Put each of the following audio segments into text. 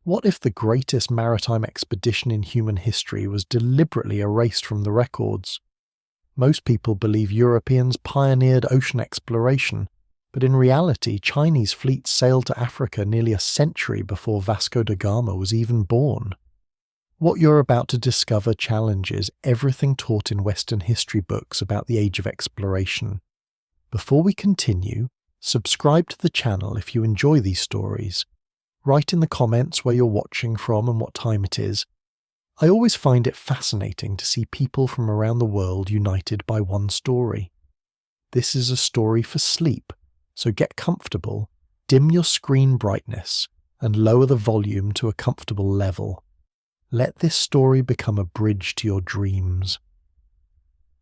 What if the greatest maritime expedition in human history was deliberately erased from the records? Most people believe Europeans pioneered ocean exploration, but in reality, Chinese fleets sailed to Africa nearly a century before Vasco da Gama was even born. What you're about to discover challenges everything taught in Western history books about the age of exploration. Before we continue, subscribe to the channel if you enjoy these stories. Write in the comments where you're watching from and what time it is. I always find it fascinating to see people from around the world united by one story. This is a story for sleep, so get comfortable, dim your screen brightness, and lower the volume to a comfortable level. Let this story become a bridge to your dreams.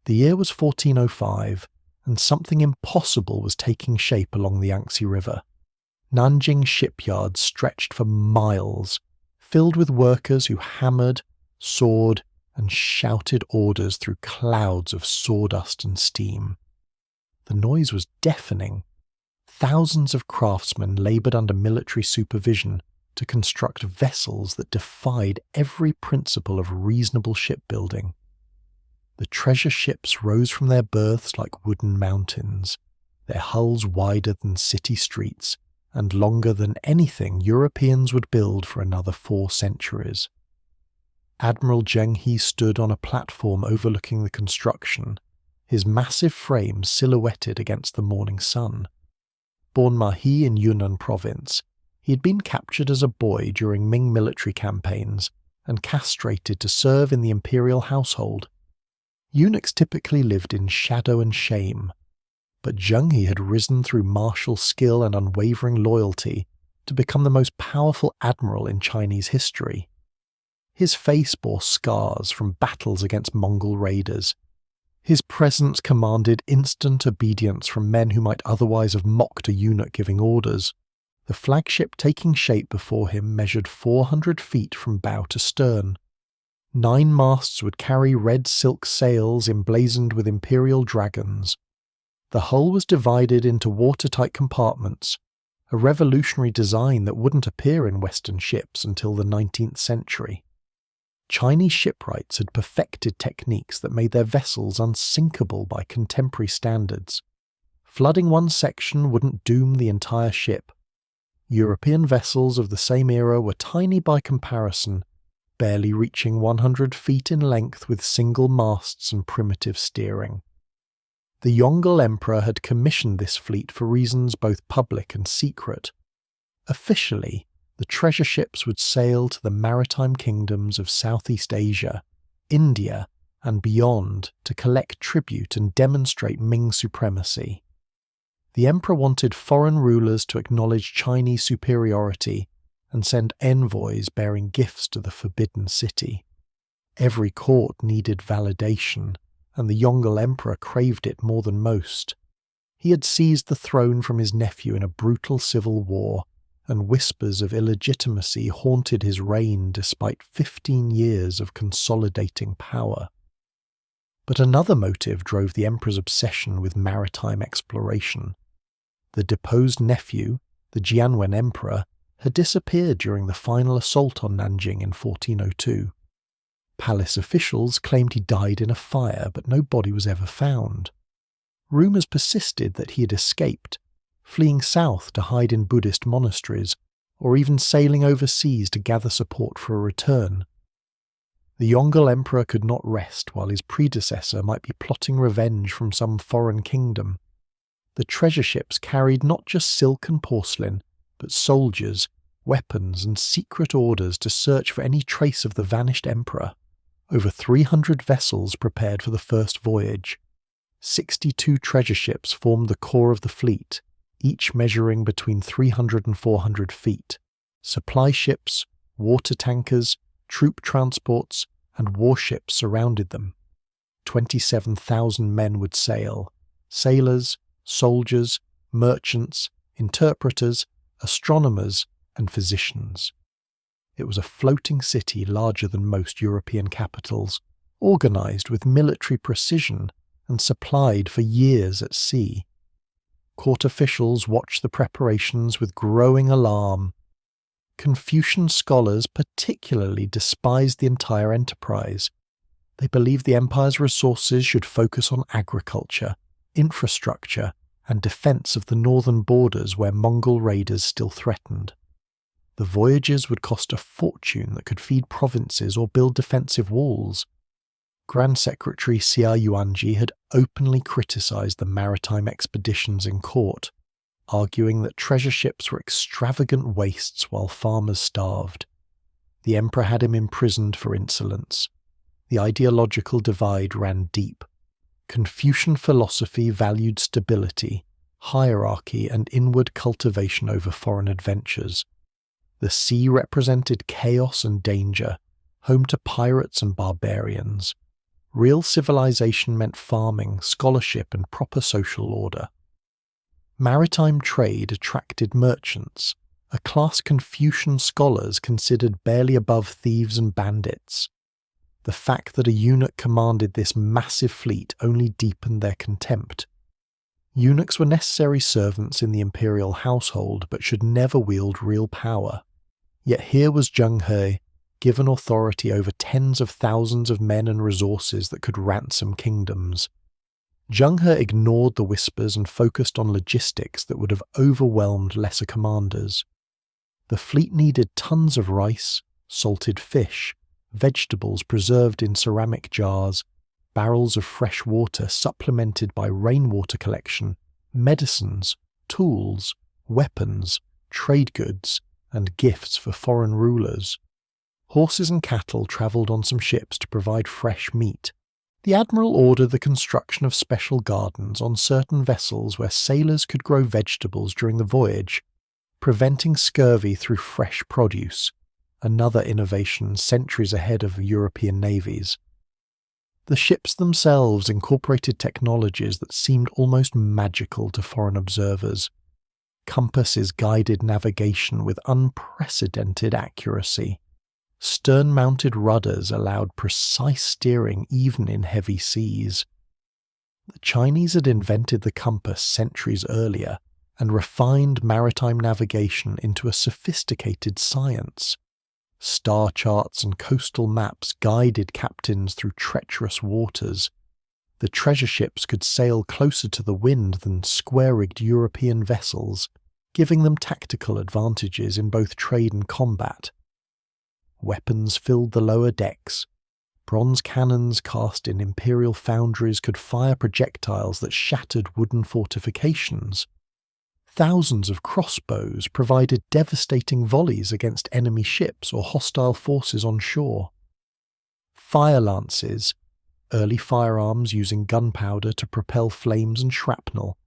The year was 1405, and something impossible was taking shape along the Yangtze River. Nanjing shipyards stretched for miles, filled with workers who hammered, sawed, and shouted orders through clouds of sawdust and steam. The noise was deafening. Thousands of craftsmen laboured under military supervision to construct vessels that defied every principle of reasonable shipbuilding. The treasure ships rose from their berths like wooden mountains, their hulls wider than city streets and longer than anything Europeans would build for another 4 centuries. Admiral Zheng He stood on a platform overlooking the construction, his massive frame silhouetted against the morning sun. Born Mahi in Yunnan province, he had been captured as a boy during Ming military campaigns and castrated to serve in the imperial household. Eunuchs typically lived in shadow and shame, but Zheng He had risen through martial skill and unwavering loyalty to become the most powerful admiral in Chinese history. His face bore scars from battles against Mongol raiders. His presence commanded instant obedience from men who might otherwise have mocked a eunuch giving orders. The flagship taking shape before him measured 400 feet from bow to stern. 9 masts would carry red silk sails emblazoned with imperial dragons. The hull was divided into watertight compartments, a revolutionary design that wouldn't appear in Western ships until the 19th century. Chinese shipwrights had perfected techniques that made their vessels unsinkable by contemporary standards. Flooding one section wouldn't doom the entire ship. European vessels of the same era were tiny by comparison, barely reaching 100 feet in length with single masts and primitive steering. The Yongle Emperor had commissioned this fleet for reasons both public and secret. Officially, the treasure ships would sail to the maritime kingdoms of Southeast Asia, India, and beyond to collect tribute and demonstrate Ming supremacy. The emperor wanted foreign rulers to acknowledge Chinese superiority and send envoys bearing gifts to the Forbidden City. Every court needed validation, and the Yongle Emperor craved it more than most. He had seized the throne from his nephew in a brutal civil war, and whispers of illegitimacy haunted his reign despite 15 years of consolidating power. But another motive drove the emperor's obsession with maritime exploration. The deposed nephew, the Jianwen Emperor, had disappeared during the final assault on Nanjing in 1402. Palace officials claimed he died in a fire, but no body was ever found. Rumours persisted that he had escaped, fleeing south to hide in Buddhist monasteries, or even sailing overseas to gather support for a return. The Yongle Emperor could not rest while his predecessor might be plotting revenge from some foreign kingdom. The treasure ships carried not just silk and porcelain, but soldiers, weapons, and secret orders to search for any trace of the vanished emperor. Over 300 vessels prepared for the first voyage. 62 treasure ships formed the core of the fleet, each measuring between 300 and 400 feet. Supply ships, water tankers, troop transports, and warships surrounded them. 27,000 men would sail, sailors, soldiers, merchants, interpreters, astronomers, and physicians. It was a floating city larger than most European capitals, organized with military precision and supplied for years at sea. Court officials watched the preparations with growing alarm. Confucian scholars particularly despised the entire enterprise. They believed the empire's resources should focus on agriculture, infrastructure, and defense of the northern borders where Mongol raiders still threatened. The voyages would cost a fortune that could feed provinces or build defensive walls. Grand Secretary Xia Yuanji had openly criticized the maritime expeditions in court, arguing that treasure ships were extravagant wastes while farmers starved. The emperor had him imprisoned for insolence. The ideological divide ran deep. Confucian philosophy valued stability, hierarchy, and inward cultivation over foreign adventures. The sea represented chaos and danger, home to pirates and barbarians. Real civilization meant farming, scholarship, and proper social order. Maritime trade attracted merchants, a class Confucian scholars considered barely above thieves and bandits. The fact that a eunuch commanded this massive fleet only deepened their contempt. Eunuchs were necessary servants in the imperial household but should never wield real power. Yet here was Zheng He, given authority over tens of thousands of men and resources that could ransom kingdoms. Zheng He ignored the whispers and focused on logistics that would have overwhelmed lesser commanders. The fleet needed tons of rice, salted fish, vegetables preserved in ceramic jars, barrels of fresh water supplemented by rainwater collection, medicines, tools, weapons, trade goods, and gifts for foreign rulers. Horses and cattle travelled on some ships to provide fresh meat. The admiral ordered the construction of special gardens on certain vessels where sailors could grow vegetables during the voyage, preventing scurvy through fresh produce, another innovation centuries ahead of European navies. The ships themselves incorporated technologies that seemed almost magical to foreign observers. Compasses guided navigation with unprecedented accuracy. Stern-mounted rudders allowed precise steering even in heavy seas. The Chinese had invented the compass centuries earlier and refined maritime navigation into a sophisticated science. Star charts and coastal maps guided captains through treacherous waters. The treasure ships could sail closer to the wind than square-rigged European vessels, giving them tactical advantages in both trade and combat. Weapons filled the lower decks. Bronze cannons cast in imperial foundries could fire projectiles that shattered wooden fortifications. Thousands of crossbows provided devastating volleys against enemy ships or hostile forces on shore. Fire lances, early firearms using gunpowder to propel flames and shrapnel,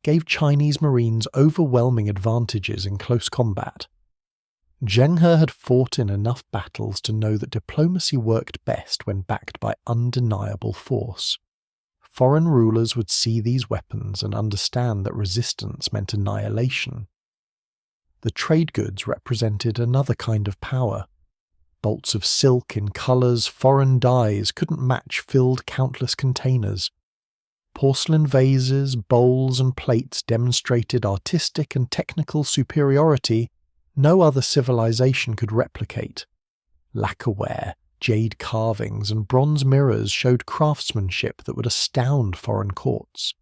gave Chinese marines overwhelming advantages in close combat. Zheng He had fought in enough battles to know that diplomacy worked best when backed by undeniable force. Foreign rulers would see these weapons and understand that resistance meant annihilation. The trade goods represented another kind of power. Bolts of silk in colours foreign dyes couldn't match filled countless containers. Porcelain vases, bowls, and plates demonstrated artistic and technical superiority no other civilization could replicate. Lacquerware, jade carvings, and bronze mirrors showed craftsmanship that would astound foreign courts.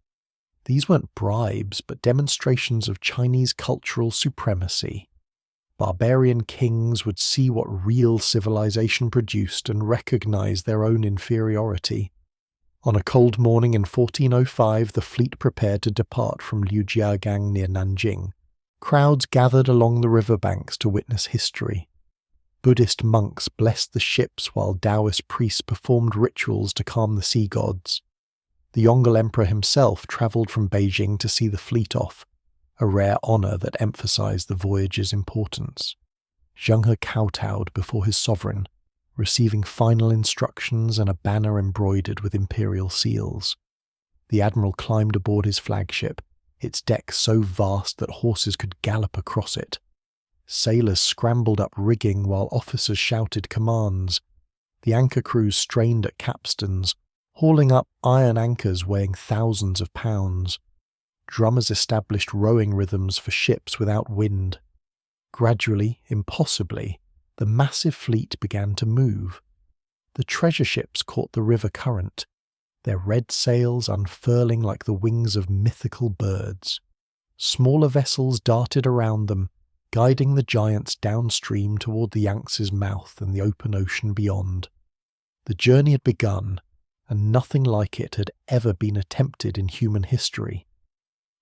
These weren't bribes, but demonstrations of Chinese cultural supremacy. Barbarian kings would see what real civilization produced and recognize their own inferiority. On a cold morning in 1405, the fleet prepared to depart from Liujiagang near Nanjing. Crowds gathered along the riverbanks to witness history. Buddhist monks blessed the ships while Taoist priests performed rituals to calm the sea gods. The Yongle Emperor himself travelled from Beijing to see the fleet off, a rare honour that emphasised the voyage's importance. Zheng He kowtowed before his sovereign, receiving final instructions and a banner embroidered with imperial seals. The admiral climbed aboard his flagship, its deck so vast that horses could gallop across it. Sailors scrambled up rigging while officers shouted commands. The anchor crews strained at capstans, hauling up iron anchors weighing thousands of pounds. Drummers established rowing rhythms for ships without wind. Gradually, impossibly, the massive fleet began to move. The treasure ships caught the river current, their red sails unfurling like the wings of mythical birds. Smaller vessels darted around them, guiding the giants downstream toward the Yangtze's mouth and the open ocean beyond. The journey had begun, and nothing like it had ever been attempted in human history.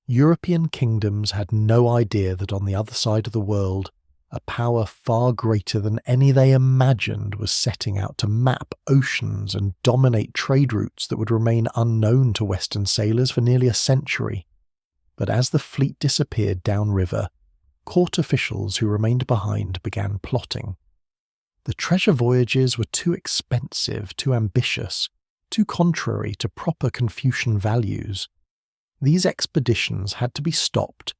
European kingdoms had no idea that on the other side of the world, a power far greater than any they imagined was setting out to map oceans and dominate trade routes that would remain unknown to Western sailors for nearly a century. But as the fleet disappeared downriver, court officials who remained behind began plotting. The treasure voyages were too expensive, too ambitious, too contrary to proper Confucian values. These expeditions had to be stopped,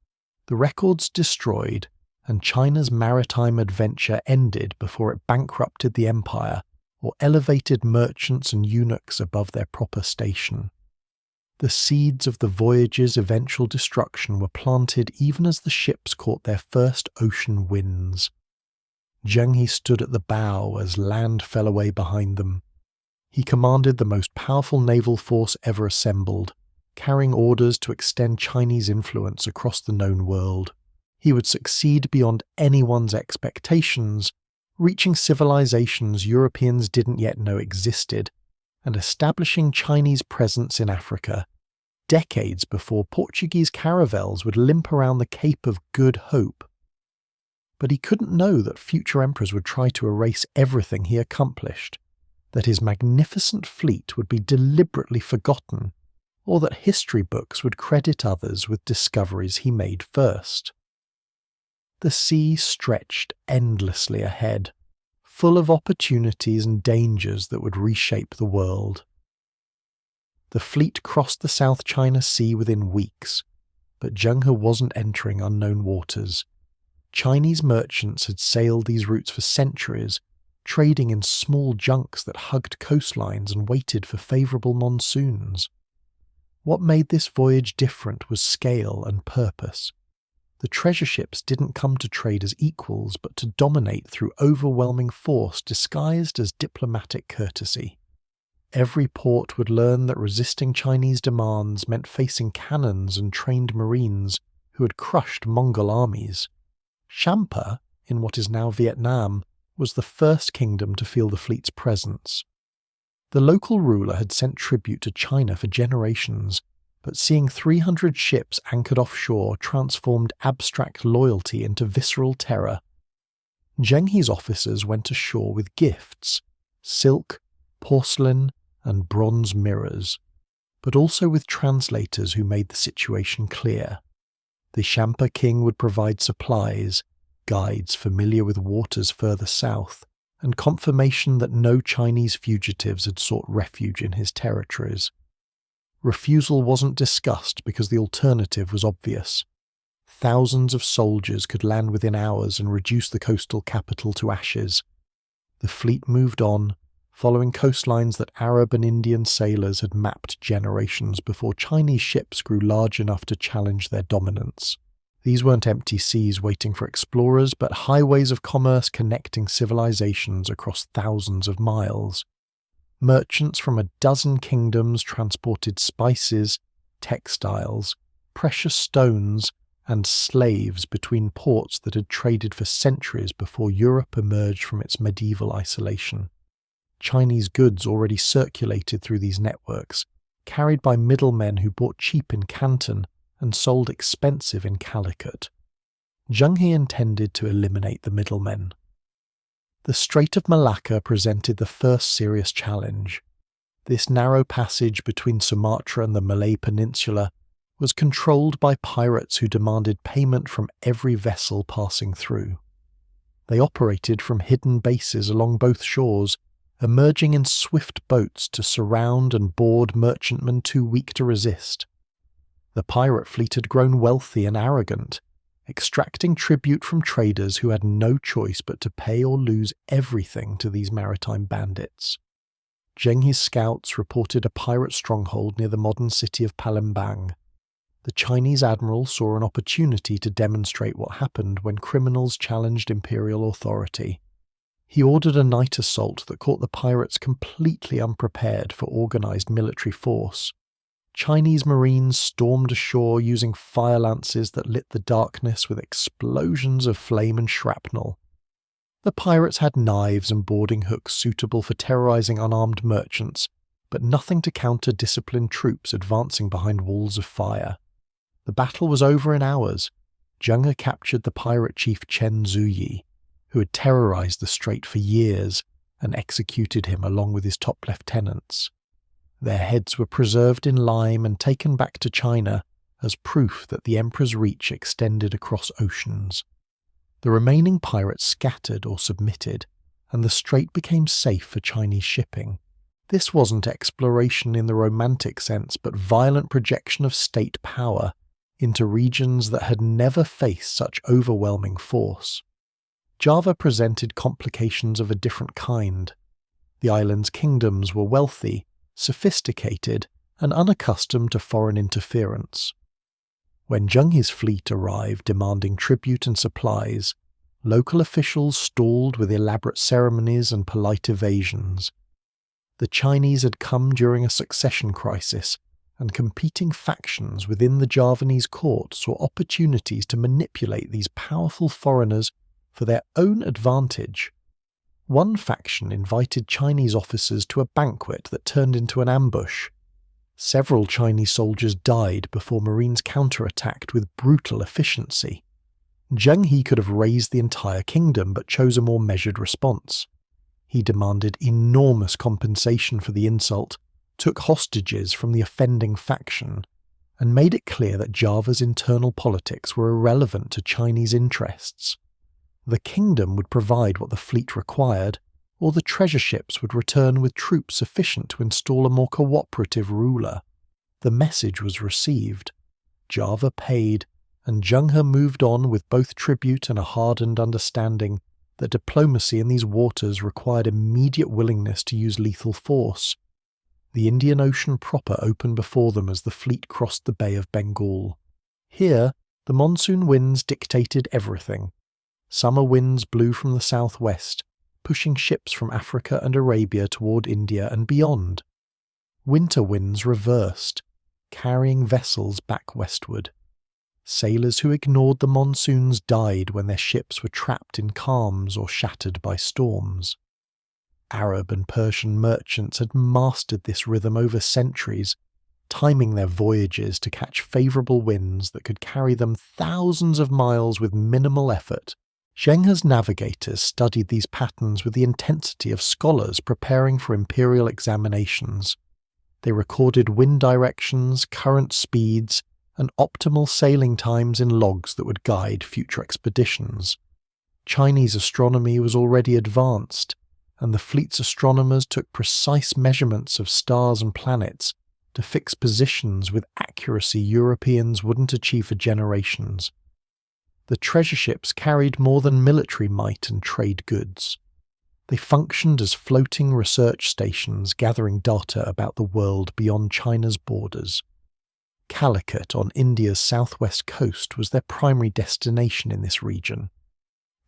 the records destroyed, and China's maritime adventure ended before it bankrupted the empire or elevated merchants and eunuchs above their proper station. The seeds of the voyage's eventual destruction were planted even as the ships caught their first ocean winds. Zheng He stood at the bow as land fell away behind them. He commanded the most powerful naval force ever assembled, carrying orders to extend Chinese influence across the known world. He would succeed beyond anyone's expectations, reaching civilizations Europeans didn't yet know existed, and establishing Chinese presence in Africa, decades before Portuguese caravels would limp around the Cape of Good Hope. But he couldn't know that future emperors would try to erase everything he accomplished, that his magnificent fleet would be deliberately forgotten, or that history books would credit others with discoveries he made first. The sea stretched endlessly ahead, full of opportunities and dangers that would reshape the world. The fleet crossed the South China Sea within weeks, but Zheng He wasn't entering unknown waters. Chinese merchants had sailed these routes for centuries, trading in small junks that hugged coastlines and waited for favourable monsoons. What made this voyage different was scale and purpose. The treasure ships didn't come to trade as equals, but to dominate through overwhelming force disguised as diplomatic courtesy. Every port would learn that resisting Chinese demands meant facing cannons and trained marines who had crushed Mongol armies. Champa, in what is now Vietnam, was the first kingdom to feel the fleet's presence. The local ruler had sent tribute to China for generations, but seeing 300 ships anchored offshore transformed abstract loyalty into visceral terror. Zheng He's officers went ashore with gifts, silk, porcelain, and bronze mirrors, but also with translators who made the situation clear. The Champa king would provide supplies, guides familiar with waters further south, and confirmation that no Chinese fugitives had sought refuge in his territories. Refusal wasn't discussed because the alternative was obvious. Thousands of soldiers could land within hours and reduce the coastal capital to ashes. The fleet moved on, following coastlines that Arab and Indian sailors had mapped generations before Chinese ships grew large enough to challenge their dominance. These weren't empty seas waiting for explorers, but highways of commerce connecting civilizations across thousands of miles. Merchants from a dozen kingdoms transported spices, textiles, precious stones, and slaves between ports that had traded for centuries before Europe emerged from its medieval isolation. Chinese goods already circulated through these networks, carried by middlemen who bought cheap in Canton and sold expensive in Calicut. Zheng He intended to eliminate the middlemen. The Strait of Malacca presented the first serious challenge. This narrow passage between Sumatra and the Malay Peninsula was controlled by pirates who demanded payment from every vessel passing through. They operated from hidden bases along both shores, emerging in swift boats to surround and board merchantmen too weak to resist. The pirate fleet had grown wealthy and arrogant, extracting tribute from traders who had no choice but to pay or lose everything to these maritime bandits. Zheng He's scouts reported a pirate stronghold near the modern city of Palembang. the Chinese admiral saw an opportunity to demonstrate what happened when criminals challenged imperial authority. He ordered a night assault that caught the pirates completely unprepared for organized military force. Chinese marines stormed ashore using fire lances that lit the darkness with explosions of flame and shrapnel. The pirates had knives and boarding hooks suitable for terrorizing unarmed merchants, but nothing to counter disciplined troops advancing behind walls of fire. The battle was over in hours. Zheng He captured the pirate chief Chen Zuyi, who had terrorized the strait for years, and executed him along with his top lieutenants. Their heads were preserved in lime and taken back to China as proof that the emperor's reach extended across oceans. The remaining pirates scattered or submitted, and the strait became safe for Chinese shipping. This wasn't exploration in the romantic sense, but violent projection of state power into regions that had never faced such overwhelming force. Java presented complications of a different kind. The island's kingdoms were wealthy, sophisticated, and unaccustomed to foreign interference. When Zheng He's fleet arrived demanding tribute and supplies, local officials stalled with elaborate ceremonies and polite evasions. The Chinese had come during a succession crisis, and competing factions within the Javanese court saw opportunities to manipulate these powerful foreigners for their own advantage. One faction invited Chinese officers to a banquet that turned into an ambush. Several Chinese soldiers died before Marines counterattacked with brutal efficiency. Zheng He could have razed the entire kingdom but chose a more measured response. He demanded enormous compensation for the insult, took hostages from the offending faction, and made it clear that Java's internal politics were irrelevant to Chinese interests. The kingdom would provide what the fleet required, or the treasure ships would return with troops sufficient to install a more cooperative ruler. The message was received. Java paid, and Zheng He moved on with both tribute and a hardened understanding that diplomacy in these waters required immediate willingness to use lethal force. The Indian Ocean proper opened before them as the fleet crossed the Bay of Bengal. Here, the monsoon winds dictated everything. Summer winds blew from the southwest, pushing ships from Africa and Arabia toward India and beyond. Winter winds reversed, carrying vessels back westward. Sailors who ignored the monsoons died when their ships were trapped in calms or shattered by storms. Arab and Persian merchants had mastered this rhythm over centuries, timing their voyages to catch favourable winds that could carry them thousands of miles with minimal effort. Zheng He's navigators studied these patterns with the intensity of scholars preparing for imperial examinations. They recorded wind directions, current speeds, and optimal sailing times in logs that would guide future expeditions. Chinese astronomy was already advanced, and the fleet's astronomers took precise measurements of stars and planets to fix positions with accuracy Europeans wouldn't achieve for generations. The treasure ships carried more than military might and trade goods. They functioned as floating research stations gathering data about the world beyond China's borders. Calicut on India's southwest coast was their primary destination in this region.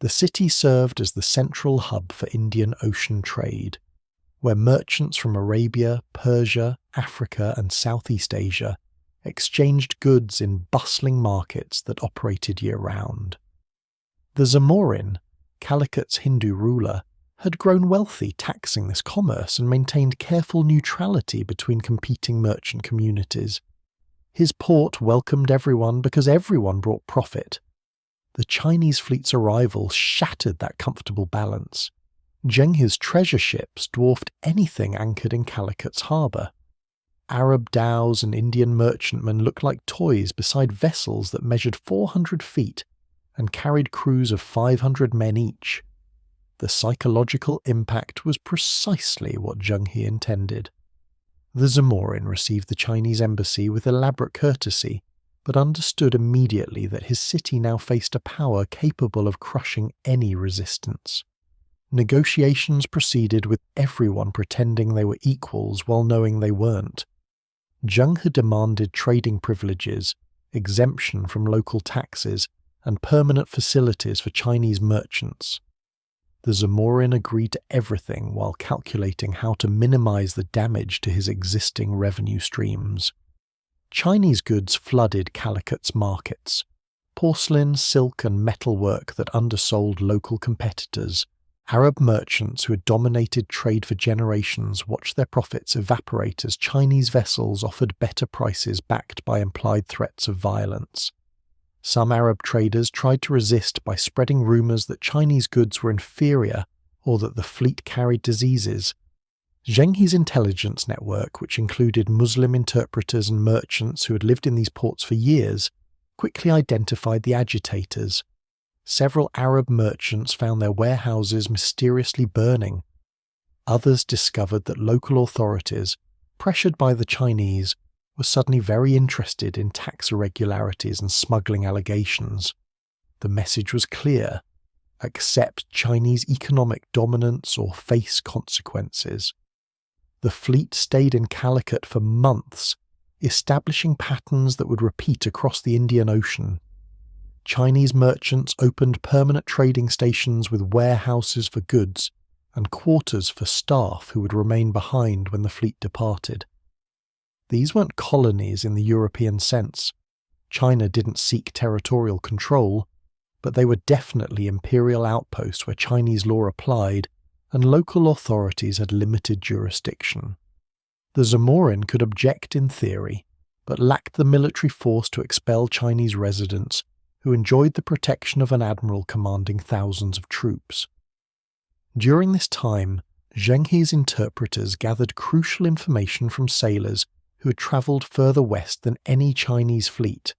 The city served as the central hub for Indian Ocean trade, where merchants from Arabia, Persia, Africa and Southeast Asia exchanged goods in bustling markets that operated year-round. The Zamorin, Calicut's Hindu ruler, had grown wealthy taxing this commerce and maintained careful neutrality between competing merchant communities. His port welcomed everyone because everyone brought profit. The Chinese fleet's arrival shattered that comfortable balance. Zheng He's treasure ships dwarfed anything anchored in Calicut's harbour. Arab dhows and Indian merchantmen looked like toys beside vessels that measured 400 feet and carried crews of 500 men each. The psychological impact was precisely what Zheng He intended. The Zamorin received the Chinese embassy with elaborate courtesy, but understood immediately that his city now faced a power capable of crushing any resistance. Negotiations proceeded with everyone pretending they were equals while knowing they weren't. Zheng He demanded trading privileges, exemption from local taxes, and permanent facilities for Chinese merchants. The Zamorin agreed to everything while calculating how to minimize the damage to his existing revenue streams. Chinese goods flooded Calicut's markets. Porcelain, silk, and metalwork that undersold local competitors. Arab merchants who had dominated trade for generations watched their profits evaporate as Chinese vessels offered better prices backed by implied threats of violence. Some Arab traders tried to resist by spreading rumours that Chinese goods were inferior or that the fleet carried diseases. Zheng He's intelligence network, which included Muslim interpreters and merchants who had lived in these ports for years, quickly identified the agitators. Several Arab merchants found their warehouses mysteriously burning. Others discovered that local authorities, pressured by the Chinese, were suddenly very interested in tax irregularities and smuggling allegations. The message was clear: accept Chinese economic dominance or face consequences. The fleet stayed in Calicut for months, establishing patterns that would repeat across the Indian Ocean. Chinese merchants opened permanent trading stations with warehouses for goods and quarters for staff who would remain behind when the fleet departed. These weren't colonies in the European sense. China didn't seek territorial control, but they were definitely imperial outposts where Chinese law applied and local authorities had limited jurisdiction. The Zamorin could object in theory, but lacked the military force to expel Chinese residents who enjoyed the protection of an admiral commanding thousands of troops. During this time, Zheng He's interpreters gathered crucial information from sailors who had travelled further west than any Chinese fleet.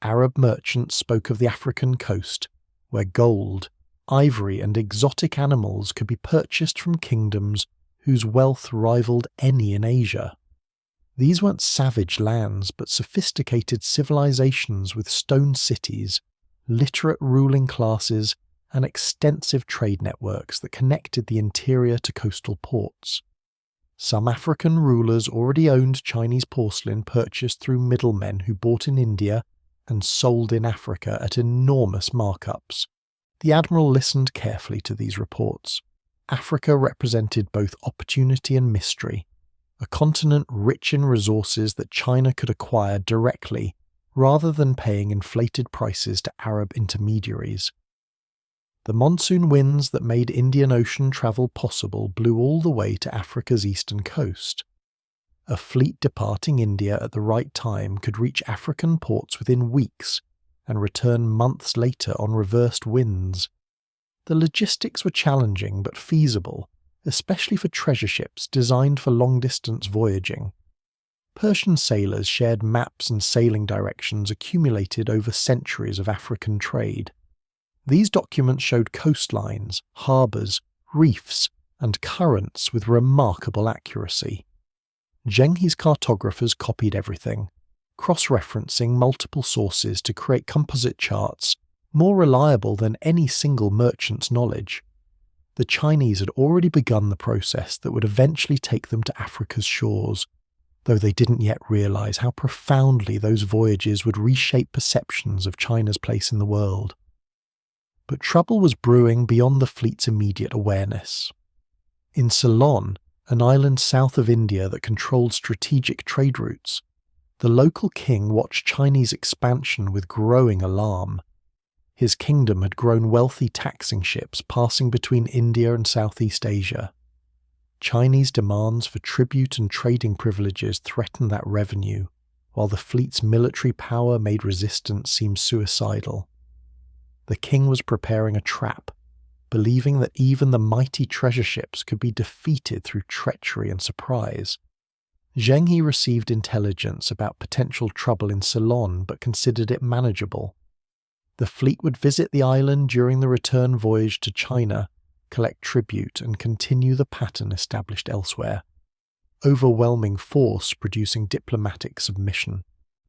Arab merchants spoke of the African coast, where gold, ivory, and exotic animals could be purchased from kingdoms whose wealth rivaled any in Asia. These weren't savage lands, but sophisticated civilizations with stone cities, literate ruling classes, and extensive trade networks that connected the interior to coastal ports. Some African rulers already owned Chinese porcelain purchased through middlemen who bought in India and sold in Africa at enormous markups. The admiral listened carefully to these reports. Africa represented both opportunity and mystery, a continent rich in resources that China could acquire directly rather than paying inflated prices to Arab intermediaries. The monsoon winds that made Indian Ocean travel possible blew all the way to Africa's eastern coast. A fleet departing India at the right time could reach African ports within weeks and return months later on reversed winds. The logistics were challenging but feasible, especially for treasure ships designed for long-distance voyaging. Persian sailors shared maps and sailing directions accumulated over centuries of African trade. These documents showed coastlines, harbours, reefs, and currents with remarkable accuracy. Zheng He's cartographers copied everything, cross-referencing multiple sources to create composite charts more reliable than any single merchant's knowledge. The Chinese had already begun the process that would eventually take them to Africa's shores, though they didn't yet realise how profoundly those voyages would reshape perceptions of China's place in the world. But trouble was brewing beyond the fleet's immediate awareness. In Ceylon, an island south of India that controlled strategic trade routes, the local king watched Chinese expansion with growing alarm. His kingdom had grown wealthy taxing ships passing between India and Southeast Asia. Chinese demands for tribute and trading privileges threatened that revenue, while the fleet's military power made resistance seem suicidal. The king was preparing a trap, believing that even the mighty treasure ships could be defeated through treachery and surprise. Zheng He received intelligence about potential trouble in Ceylon but considered it manageable. The fleet would visit the island during the return voyage to China, collect tribute, and continue the pattern established elsewhere. Overwhelming force producing diplomatic submission.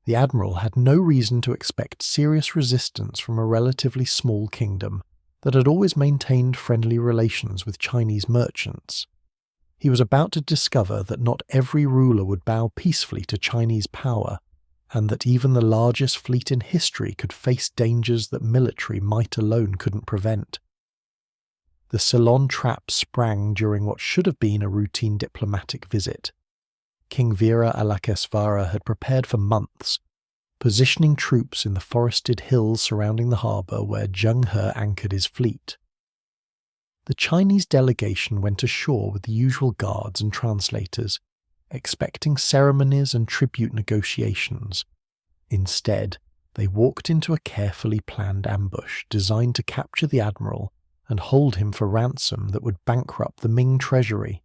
The admiral had no reason to expect serious resistance from a relatively small kingdom that had always maintained friendly relations with Chinese merchants. He was about to discover that not every ruler would bow peacefully to Chinese power, and that even the largest fleet in history could face dangers that military might alone couldn't prevent. The Ceylon trap sprang during what should have been a routine diplomatic visit. King Veera Alakesvara had prepared for months, positioning troops in the forested hills surrounding the harbour where Zheng He anchored his fleet. The Chinese delegation went ashore with the usual guards and translators, expecting ceremonies and tribute negotiations. Instead, they walked into a carefully planned ambush designed to capture the admiral and hold him for ransom that would bankrupt the Ming treasury.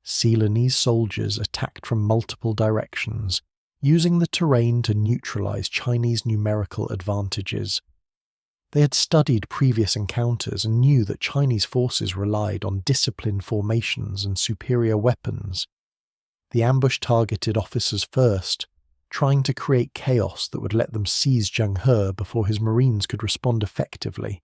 Ceylonese soldiers attacked from multiple directions, using the terrain to neutralize Chinese numerical advantages. They had studied previous encounters and knew that Chinese forces relied on disciplined formations and superior weapons. The ambush targeted officers first, trying to create chaos that would let them seize Zheng He before his marines could respond effectively.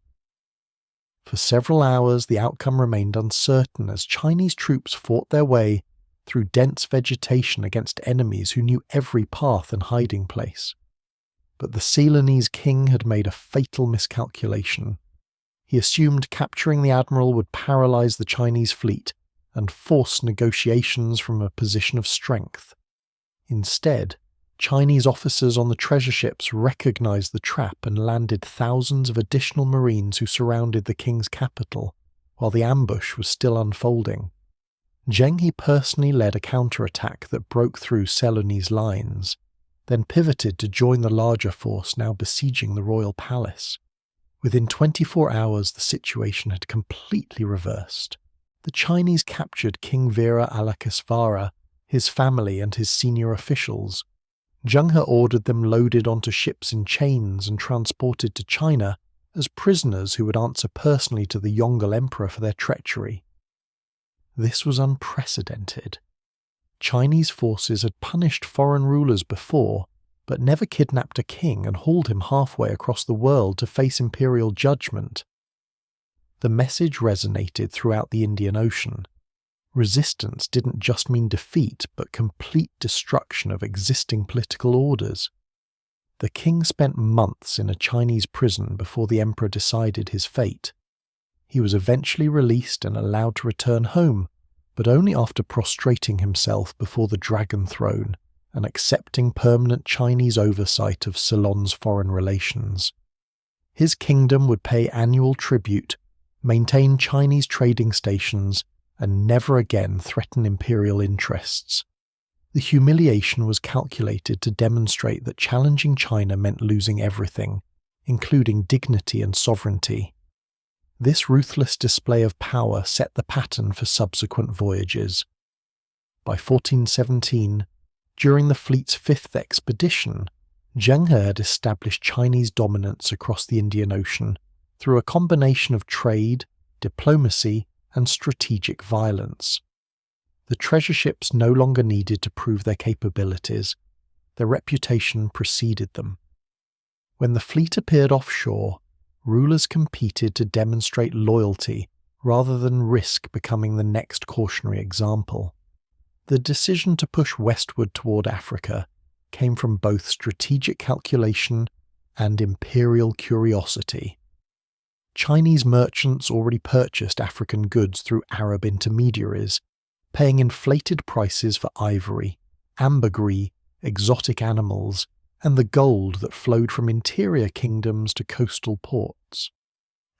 For several hours the outcome remained uncertain as Chinese troops fought their way through dense vegetation against enemies who knew every path and hiding place. But the Ceylonese king had made a fatal miscalculation. He assumed capturing the admiral would paralyze the Chinese fleet and force negotiations from a position of strength. Instead, Chinese officers on the treasure ships recognized the trap and landed thousands of additional marines who surrounded the king's capital, while the ambush was still unfolding. Zheng He personally led a counterattack that broke through Ceylonese lines, then pivoted to join the larger force now besieging the royal palace. Within 24 hours the situation had completely reversed. The Chinese captured King Veera Alakesvara, his family and his senior officials. Zheng He ordered them loaded onto ships in chains and transported to China as prisoners who would answer personally to the Yongle Emperor for their treachery. This was unprecedented. Chinese forces had punished foreign rulers before, but never kidnapped a king and hauled him halfway across the world to face imperial judgment. The message resonated throughout the Indian Ocean. Resistance didn't just mean defeat, but complete destruction of existing political orders. The king spent months in a Chinese prison before the emperor decided his fate. He was eventually released and allowed to return home, but only after prostrating himself before the Dragon Throne and accepting permanent Chinese oversight of Ceylon's foreign relations. His kingdom would pay annual tribute, maintain Chinese trading stations, and never again threaten imperial interests. The humiliation was calculated to demonstrate that challenging China meant losing everything, including dignity and sovereignty. This ruthless display of power set the pattern for subsequent voyages. By 1417, during the fleet's fifth expedition, Zheng He had established Chinese dominance across the Indian Ocean through a combination of trade, diplomacy, and strategic violence. The treasure ships no longer needed to prove their capabilities. Their reputation preceded them. When the fleet appeared offshore, rulers competed to demonstrate loyalty rather than risk becoming the next cautionary example. The decision to push westward toward Africa came from both strategic calculation and imperial curiosity. Chinese merchants already purchased African goods through Arab intermediaries, paying inflated prices for ivory, ambergris, exotic animals, and the gold that flowed from interior kingdoms to coastal ports.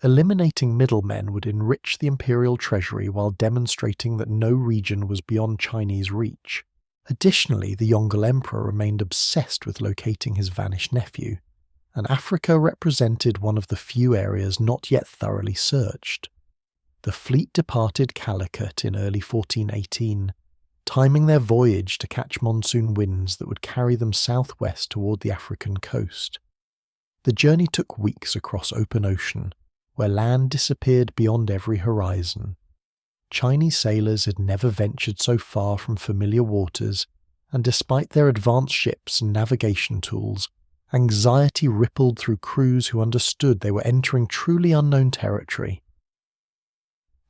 Eliminating middlemen would enrich the imperial treasury while demonstrating that no region was beyond Chinese reach. Additionally, the Yongle Emperor remained obsessed with locating his vanished nephew, and Africa represented one of the few areas not yet thoroughly searched. The fleet departed Calicut in early 1418, timing their voyage to catch monsoon winds that would carry them southwest toward the African coast. The journey took weeks across open ocean, where land disappeared beyond every horizon. Chinese sailors had never ventured so far from familiar waters, and despite their advanced ships and navigation tools, anxiety rippled through crews who understood they were entering truly unknown territory.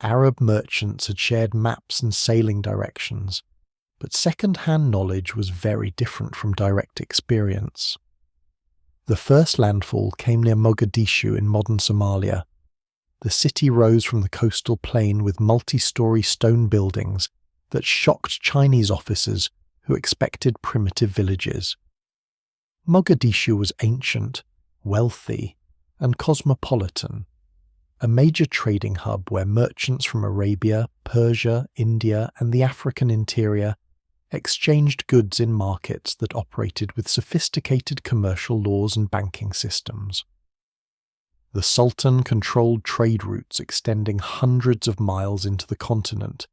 Arab merchants had shared maps and sailing directions, but second-hand knowledge was very different from direct experience. The first landfall came near Mogadishu in modern Somalia. The city rose from the coastal plain with multi-story stone buildings that shocked Chinese officers who expected primitive villages. Mogadishu was ancient, wealthy, and cosmopolitan, a major trading hub where merchants from Arabia, Persia, India, and the African interior exchanged goods in markets that operated with sophisticated commercial laws and banking systems. The Sultan controlled trade routes extending hundreds of miles into the continent,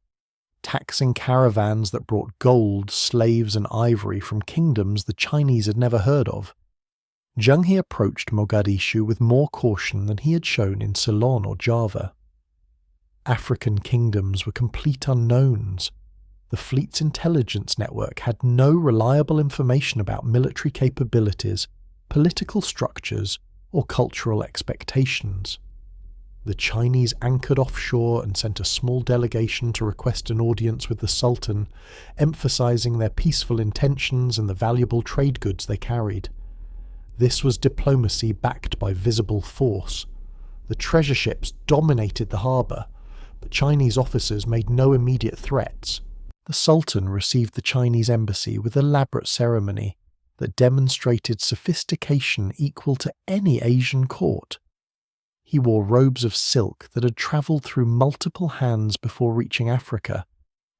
taxing caravans that brought gold, slaves, and ivory from kingdoms the Chinese had never heard of. Zheng He approached Mogadishu with more caution than he had shown in Ceylon or Java. African kingdoms were complete unknowns. The fleet's intelligence network had no reliable information about military capabilities, political structures, or cultural expectations. The Chinese anchored offshore and sent a small delegation to request an audience with the Sultan, emphasizing their peaceful intentions and the valuable trade goods they carried. This was diplomacy backed by visible force. The treasure ships dominated the harbour, but Chinese officers made no immediate threats. The Sultan received the Chinese embassy with elaborate ceremony that demonstrated sophistication equal to any Asian court. He wore robes of silk that had travelled through multiple hands before reaching Africa,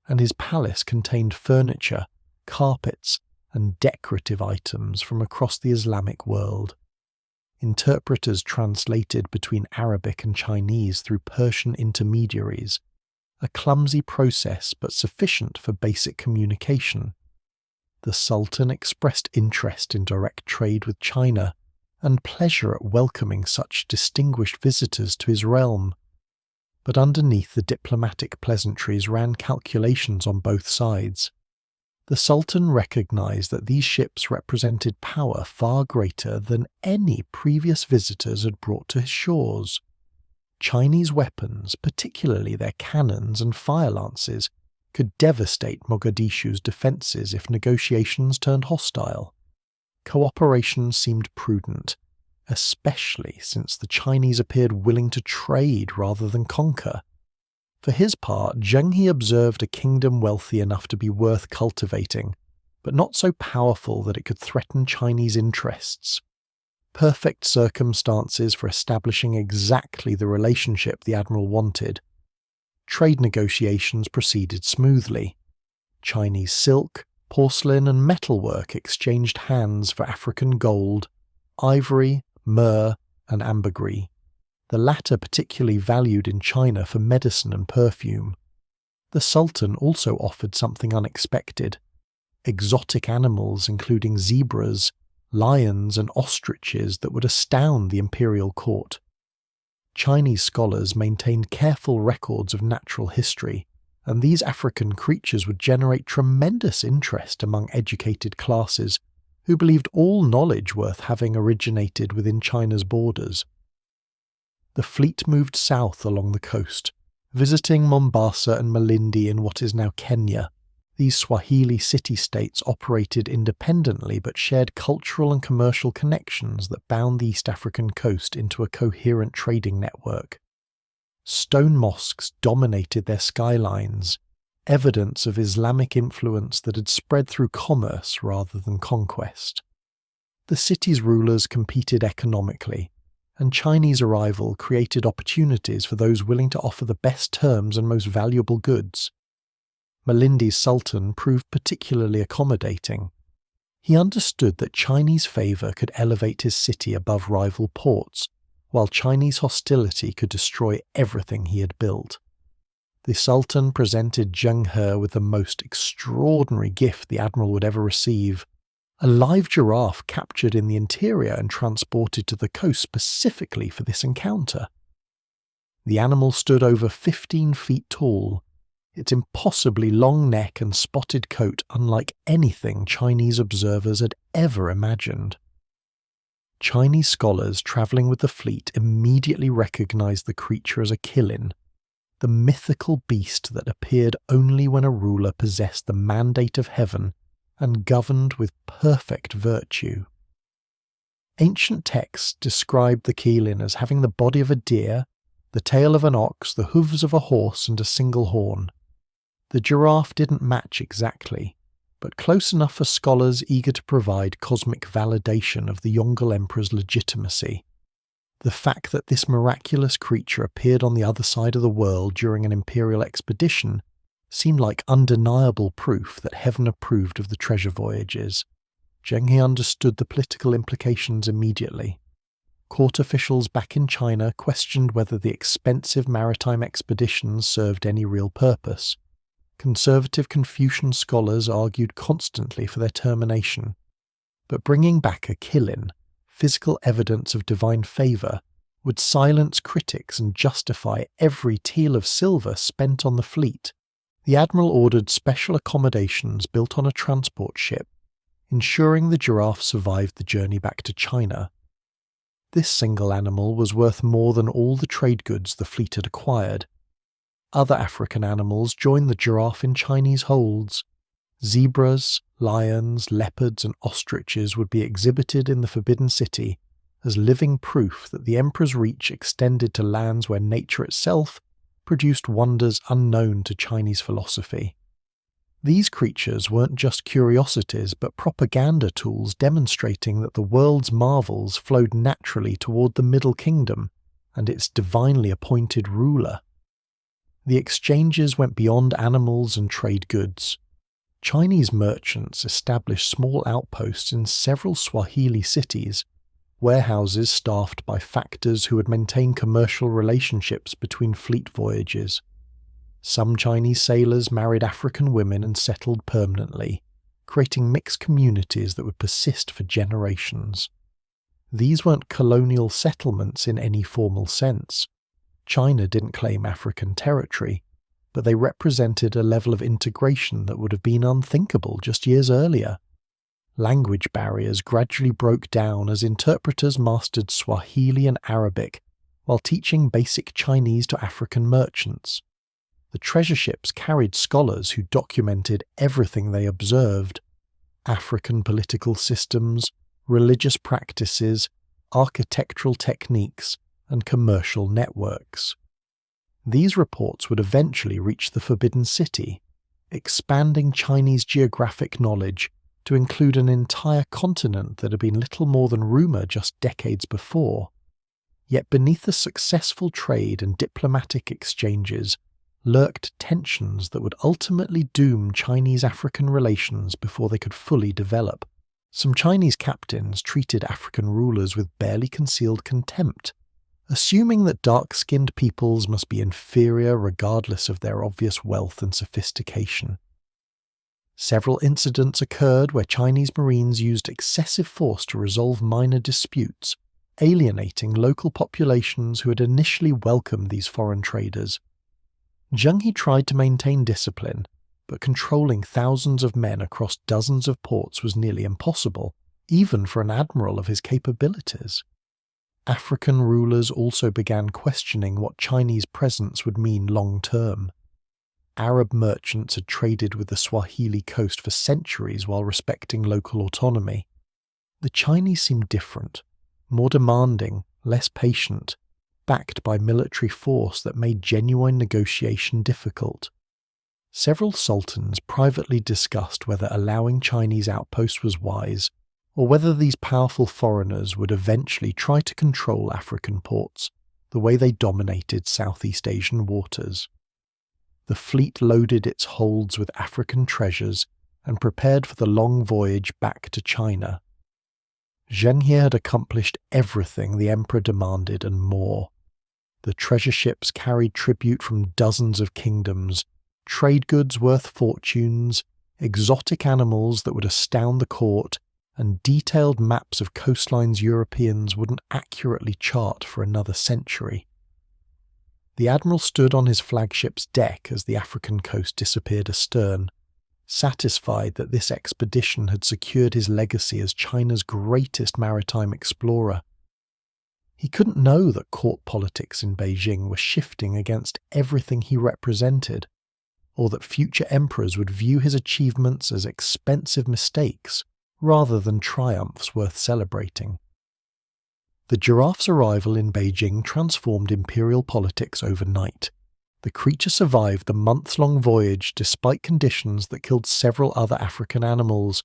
and his palace contained furniture, carpets, and decorative items from across the Islamic world. Interpreters translated between Arabic and Chinese through Persian intermediaries, a clumsy process but sufficient for basic communication. The Sultan expressed interest in direct trade with China and pleasure at welcoming such distinguished visitors to his realm. But underneath the diplomatic pleasantries ran calculations on both sides. The Sultan recognized that these ships represented power far greater than any previous visitors had brought to his shores. Chinese weapons, particularly their cannons and fire lances, could devastate Mogadishu's defences if negotiations turned hostile. Cooperation seemed prudent, especially since the Chinese appeared willing to trade rather than conquer. For his part, Zheng He observed a kingdom wealthy enough to be worth cultivating, but not so powerful that it could threaten Chinese interests. Perfect circumstances for establishing exactly the relationship the Admiral wanted. Trade negotiations proceeded smoothly. Chinese silk, porcelain, and metalwork exchanged hands for African gold, ivory, myrrh, and ambergris, the latter particularly valued in China for medicine and perfume. The Sultan also offered something unexpected: exotic animals including zebras, lions, and ostriches that would astound the imperial court. Chinese scholars maintained careful records of natural history, and these African creatures would generate tremendous interest among educated classes who believed all knowledge worth having originated within China's borders. The fleet moved south along the coast, visiting Mombasa and Malindi in what is now Kenya. These Swahili city-states operated independently but shared cultural and commercial connections that bound the East African coast into a coherent trading network. Stone mosques dominated their skylines, evidence of Islamic influence that had spread through commerce rather than conquest. The city's rulers competed economically, and Chinese arrival created opportunities for those willing to offer the best terms and most valuable goods. Malindi's Sultan proved particularly accommodating. He understood that Chinese favour could elevate his city above rival ports, while Chinese hostility could destroy everything he had built. The Sultan presented Zheng He with the most extraordinary gift the Admiral would ever receive: a live giraffe captured in the interior and transported to the coast specifically for this encounter. The animal stood over 15 feet tall, its impossibly long neck and spotted coat unlike anything Chinese observers had ever imagined. Chinese scholars travelling with the fleet immediately recognized the creature as a qilin, the mythical beast that appeared only when a ruler possessed the mandate of heaven and governed with perfect virtue. Ancient texts described the Qilin as having the body of a deer, the tail of an ox, the hooves of a horse, and a single horn. The giraffe didn't match exactly, but close enough for scholars eager to provide cosmic validation of the Yongle Emperor's legitimacy. The fact that this miraculous creature appeared on the other side of the world during an imperial expedition seemed like undeniable proof that heaven approved of the treasure voyages. Zheng He understood the political implications immediately. Court officials back in China questioned whether the expensive maritime expeditions served any real purpose. Conservative Confucian scholars argued constantly for their termination. But bringing back a Qilin, physical evidence of divine favour, would silence critics and justify every teal of silver spent on the fleet. The admiral ordered special accommodations built on a transport ship, ensuring the giraffe survived the journey back to China. This single animal was worth more than all the trade goods the fleet had acquired. Other African animals joined the giraffe in Chinese holds. Zebras, lions, leopards, and ostriches would be exhibited in the Forbidden City as living proof that the emperor's reach extended to lands where nature itself produced wonders unknown to Chinese philosophy. These creatures weren't just curiosities but propaganda tools demonstrating that the world's marvels flowed naturally toward the Middle Kingdom and its divinely appointed ruler. The exchanges went beyond animals and trade goods. Chinese merchants established small outposts in several Swahili cities, warehouses staffed by factors who would maintain commercial relationships between fleet voyages. Some Chinese sailors married African women and settled permanently, creating mixed communities that would persist for generations. These weren't colonial settlements in any formal sense. China didn't claim African territory, but they represented a level of integration that would have been unthinkable just years earlier. Language barriers gradually broke down as interpreters mastered Swahili and Arabic while teaching basic Chinese to African merchants. The treasure ships carried scholars who documented everything they observed: African political systems, religious practices, architectural techniques, and commercial networks. These reports would eventually reach the Forbidden City, expanding Chinese geographic knowledge to include an entire continent that had been little more than rumour just decades before. Yet beneath the successful trade and diplomatic exchanges lurked tensions that would ultimately doom Chinese-African relations before they could fully develop. Some Chinese captains treated African rulers with barely concealed contempt, assuming that dark-skinned peoples must be inferior regardless of their obvious wealth and sophistication. Several incidents occurred where Chinese Marines used excessive force to resolve minor disputes, alienating local populations who had initially welcomed these foreign traders. Zheng He tried to maintain discipline, but controlling thousands of men across dozens of ports was nearly impossible, even for an admiral of his capabilities. African rulers also began questioning what Chinese presence would mean long-term. Arab merchants had traded with the Swahili coast for centuries while respecting local autonomy. The Chinese seemed different, more demanding, less patient, backed by military force that made genuine negotiation difficult. Several sultans privately discussed whether allowing Chinese outposts was wise, or whether these powerful foreigners would eventually try to control African ports the way they dominated Southeast Asian waters. The fleet loaded its holds with African treasures and prepared for the long voyage back to China. Zheng He had accomplished everything the emperor demanded and more. The treasure ships carried tribute from dozens of kingdoms, trade goods worth fortunes, exotic animals that would astound the court, and detailed maps of coastlines Europeans wouldn't accurately chart for another century. The admiral stood on his flagship's deck as the African coast disappeared astern, satisfied that this expedition had secured his legacy as China's greatest maritime explorer. He couldn't know that court politics in Beijing were shifting against everything he represented, or that future emperors would view his achievements as expensive mistakes rather than triumphs worth celebrating. The giraffe's arrival in Beijing transformed imperial politics overnight. The creature survived the months-long voyage despite conditions that killed several other African animals,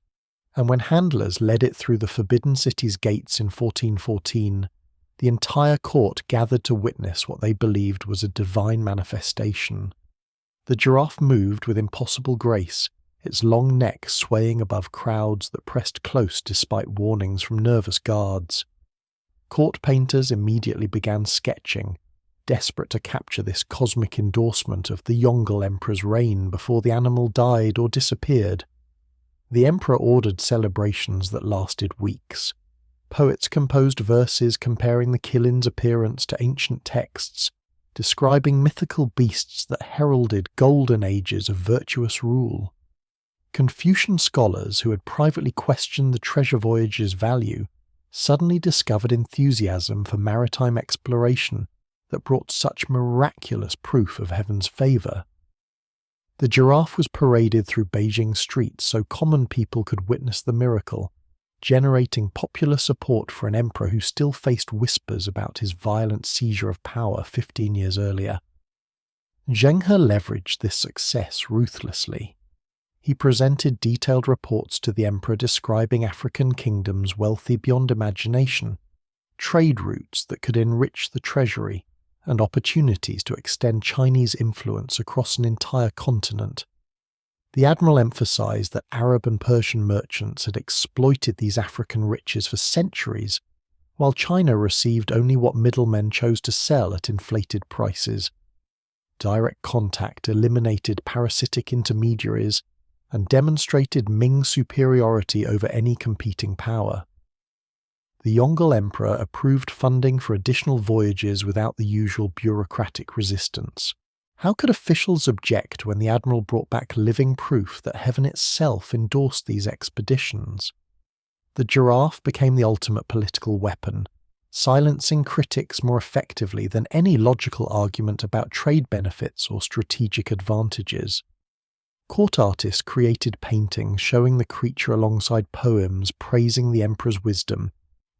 and when handlers led it through the Forbidden City's gates in 1414, the entire court gathered to witness what they believed was a divine manifestation. The giraffe moved with impossible grace, its long neck swaying above crowds that pressed close despite warnings from nervous guards. Court painters immediately began sketching, desperate to capture this cosmic endorsement of the Yongle Emperor's reign before the animal died or disappeared. The emperor ordered celebrations that lasted weeks. Poets composed verses comparing the killin's appearance to ancient texts, describing mythical beasts that heralded golden ages of virtuous rule. Confucian scholars who had privately questioned the treasure voyage's value suddenly discovered enthusiasm for maritime exploration that brought such miraculous proof of heaven's favour. The giraffe was paraded through Beijing streets so common people could witness the miracle, generating popular support for an emperor who still faced whispers about his violent seizure of power 15 years earlier. Zheng He leveraged this success ruthlessly. He presented detailed reports to the emperor describing African kingdoms wealthy beyond imagination, trade routes that could enrich the treasury, and opportunities to extend Chinese influence across an entire continent. The admiral emphasized that Arab and Persian merchants had exploited these African riches for centuries, while China received only what middlemen chose to sell at inflated prices. Direct contact eliminated parasitic intermediaries and demonstrated Ming superiority over any competing power. The Yongle Emperor approved funding for additional voyages without the usual bureaucratic resistance. How could officials object when the admiral brought back living proof that heaven itself endorsed these expeditions? The giraffe became the ultimate political weapon, silencing critics more effectively than any logical argument about trade benefits or strategic advantages. Court artists created paintings showing the creature alongside poems praising the emperor's wisdom,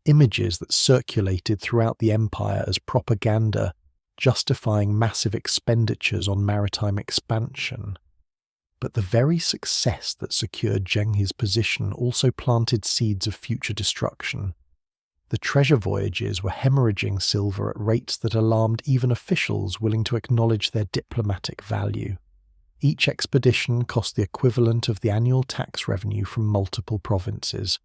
images that circulated throughout the empire as propaganda, justifying massive expenditures on maritime expansion. But the very success that secured Zheng He's position also planted seeds of future destruction. The treasure voyages were hemorrhaging silver at rates that alarmed even officials willing to acknowledge their diplomatic value. Each expedition cost the equivalent of the annual tax revenue from multiple provinces.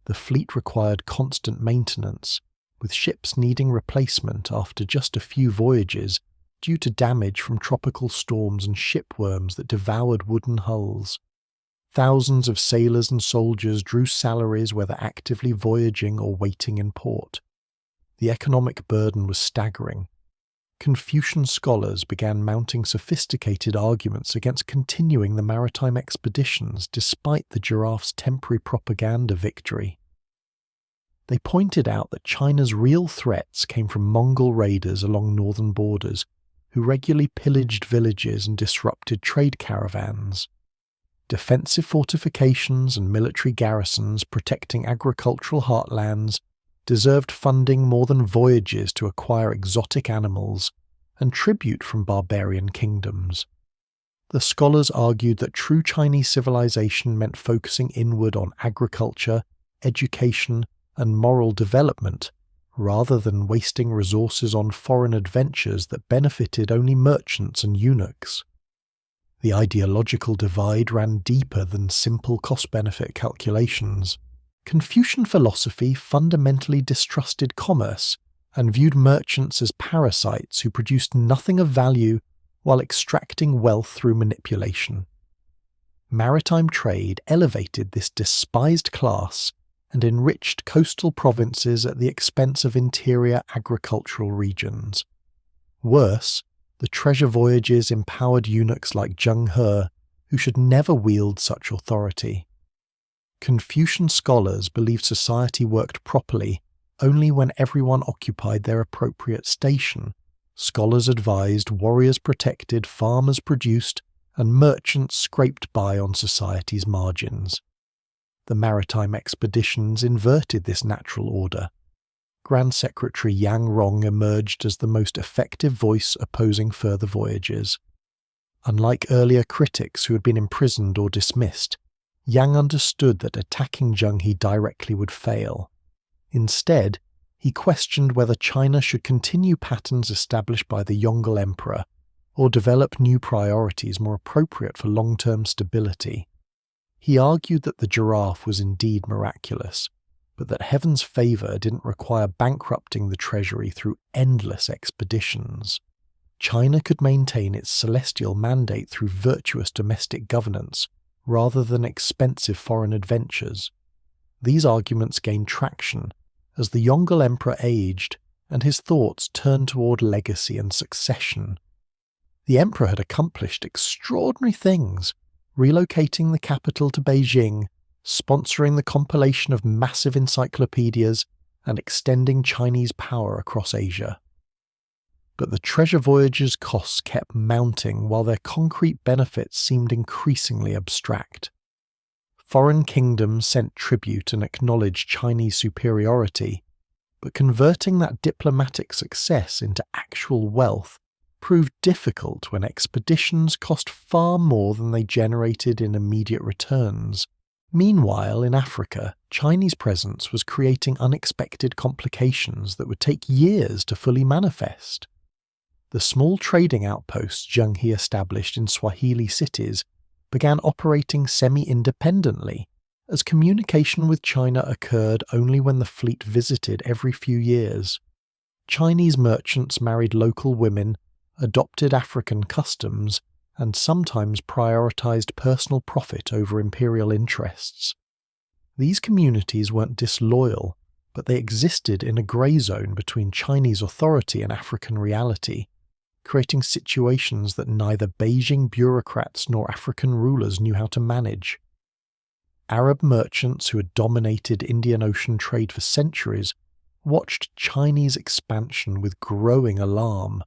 The fleet required constant maintenance, with ships needing replacement after just a few voyages due to damage from tropical storms and shipworms that devoured wooden hulls. Thousands of sailors and soldiers drew salaries whether actively voyaging or waiting in port. The economic burden was staggering. Confucian scholars began mounting sophisticated arguments against continuing the maritime expeditions despite the giraffe's temporary propaganda victory. They pointed out that China's real threats came from Mongol raiders along northern borders, who regularly pillaged villages and disrupted trade caravans. Defensive fortifications and military garrisons protecting agricultural heartlands deserved funding more than voyages to acquire exotic animals and tribute from barbarian kingdoms. The scholars argued that true Chinese civilization meant focusing inward on agriculture, education, and moral development, rather than wasting resources on foreign adventures that benefited only merchants and eunuchs. The ideological divide ran deeper than simple cost-benefit calculations. Confucian philosophy fundamentally distrusted commerce and viewed merchants as parasites who produced nothing of value while extracting wealth through manipulation. Maritime trade elevated this despised class and enriched coastal provinces at the expense of interior agricultural regions. Worse, the treasure voyages empowered eunuchs like Zheng He, who should never wield such authority. Confucian scholars believed society worked properly only when everyone occupied their appropriate station. Scholars advised, warriors protected, farmers produced, and merchants scraped by on society's margins. The maritime expeditions inverted this natural order. Grand Secretary Yang Rong emerged as the most effective voice opposing further voyages. Unlike earlier critics who had been imprisoned or dismissed, Yang understood that attacking Zheng He directly would fail. Instead, he questioned whether China should continue patterns established by the Yongle Emperor or develop new priorities more appropriate for long-term stability. He argued that the giraffe was indeed miraculous, but that heaven's favour didn't require bankrupting the treasury through endless expeditions. China could maintain its celestial mandate through virtuous domestic governance rather than expensive foreign adventures. These arguments gained traction as the Yongle Emperor aged and his thoughts turned toward legacy and succession. The emperor had accomplished extraordinary things, relocating the capital to Beijing, sponsoring the compilation of massive encyclopedias, and extending Chinese power across Asia. But the treasure voyages' costs kept mounting while their concrete benefits seemed increasingly abstract. Foreign kingdoms sent tribute and acknowledged Chinese superiority, but converting that diplomatic success into actual wealth proved difficult when expeditions cost far more than they generated in immediate returns. Meanwhile, in Africa, Chinese presence was creating unexpected complications that would take years to fully manifest. The small trading outposts Zheng He established in Swahili cities began operating semi-independently, as communication with China occurred only when the fleet visited every few years. Chinese merchants married local women, adopted African customs, and sometimes prioritized personal profit over imperial interests. These communities weren't disloyal, but they existed in a grey zone between Chinese authority and African reality, creating situations that neither Beijing bureaucrats nor African rulers knew how to manage. Arab merchants who had dominated Indian Ocean trade for centuries watched Chinese expansion with growing alarm.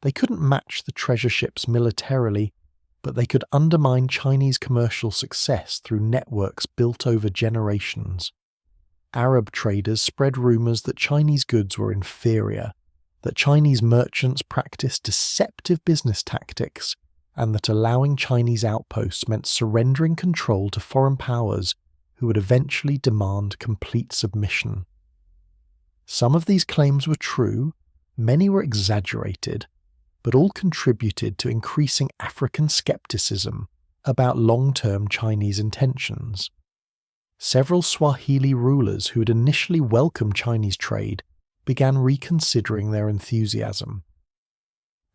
They couldn't match the treasure ships militarily, but they could undermine Chinese commercial success through networks built over generations. Arab traders spread rumors that Chinese goods were inferior, that Chinese merchants practiced deceptive business tactics, and that allowing Chinese outposts meant surrendering control to foreign powers who would eventually demand complete submission. Some of these claims were true, many were exaggerated, but all contributed to increasing African skepticism about long-term Chinese intentions. Several Swahili rulers who had initially welcomed Chinese trade began reconsidering their enthusiasm.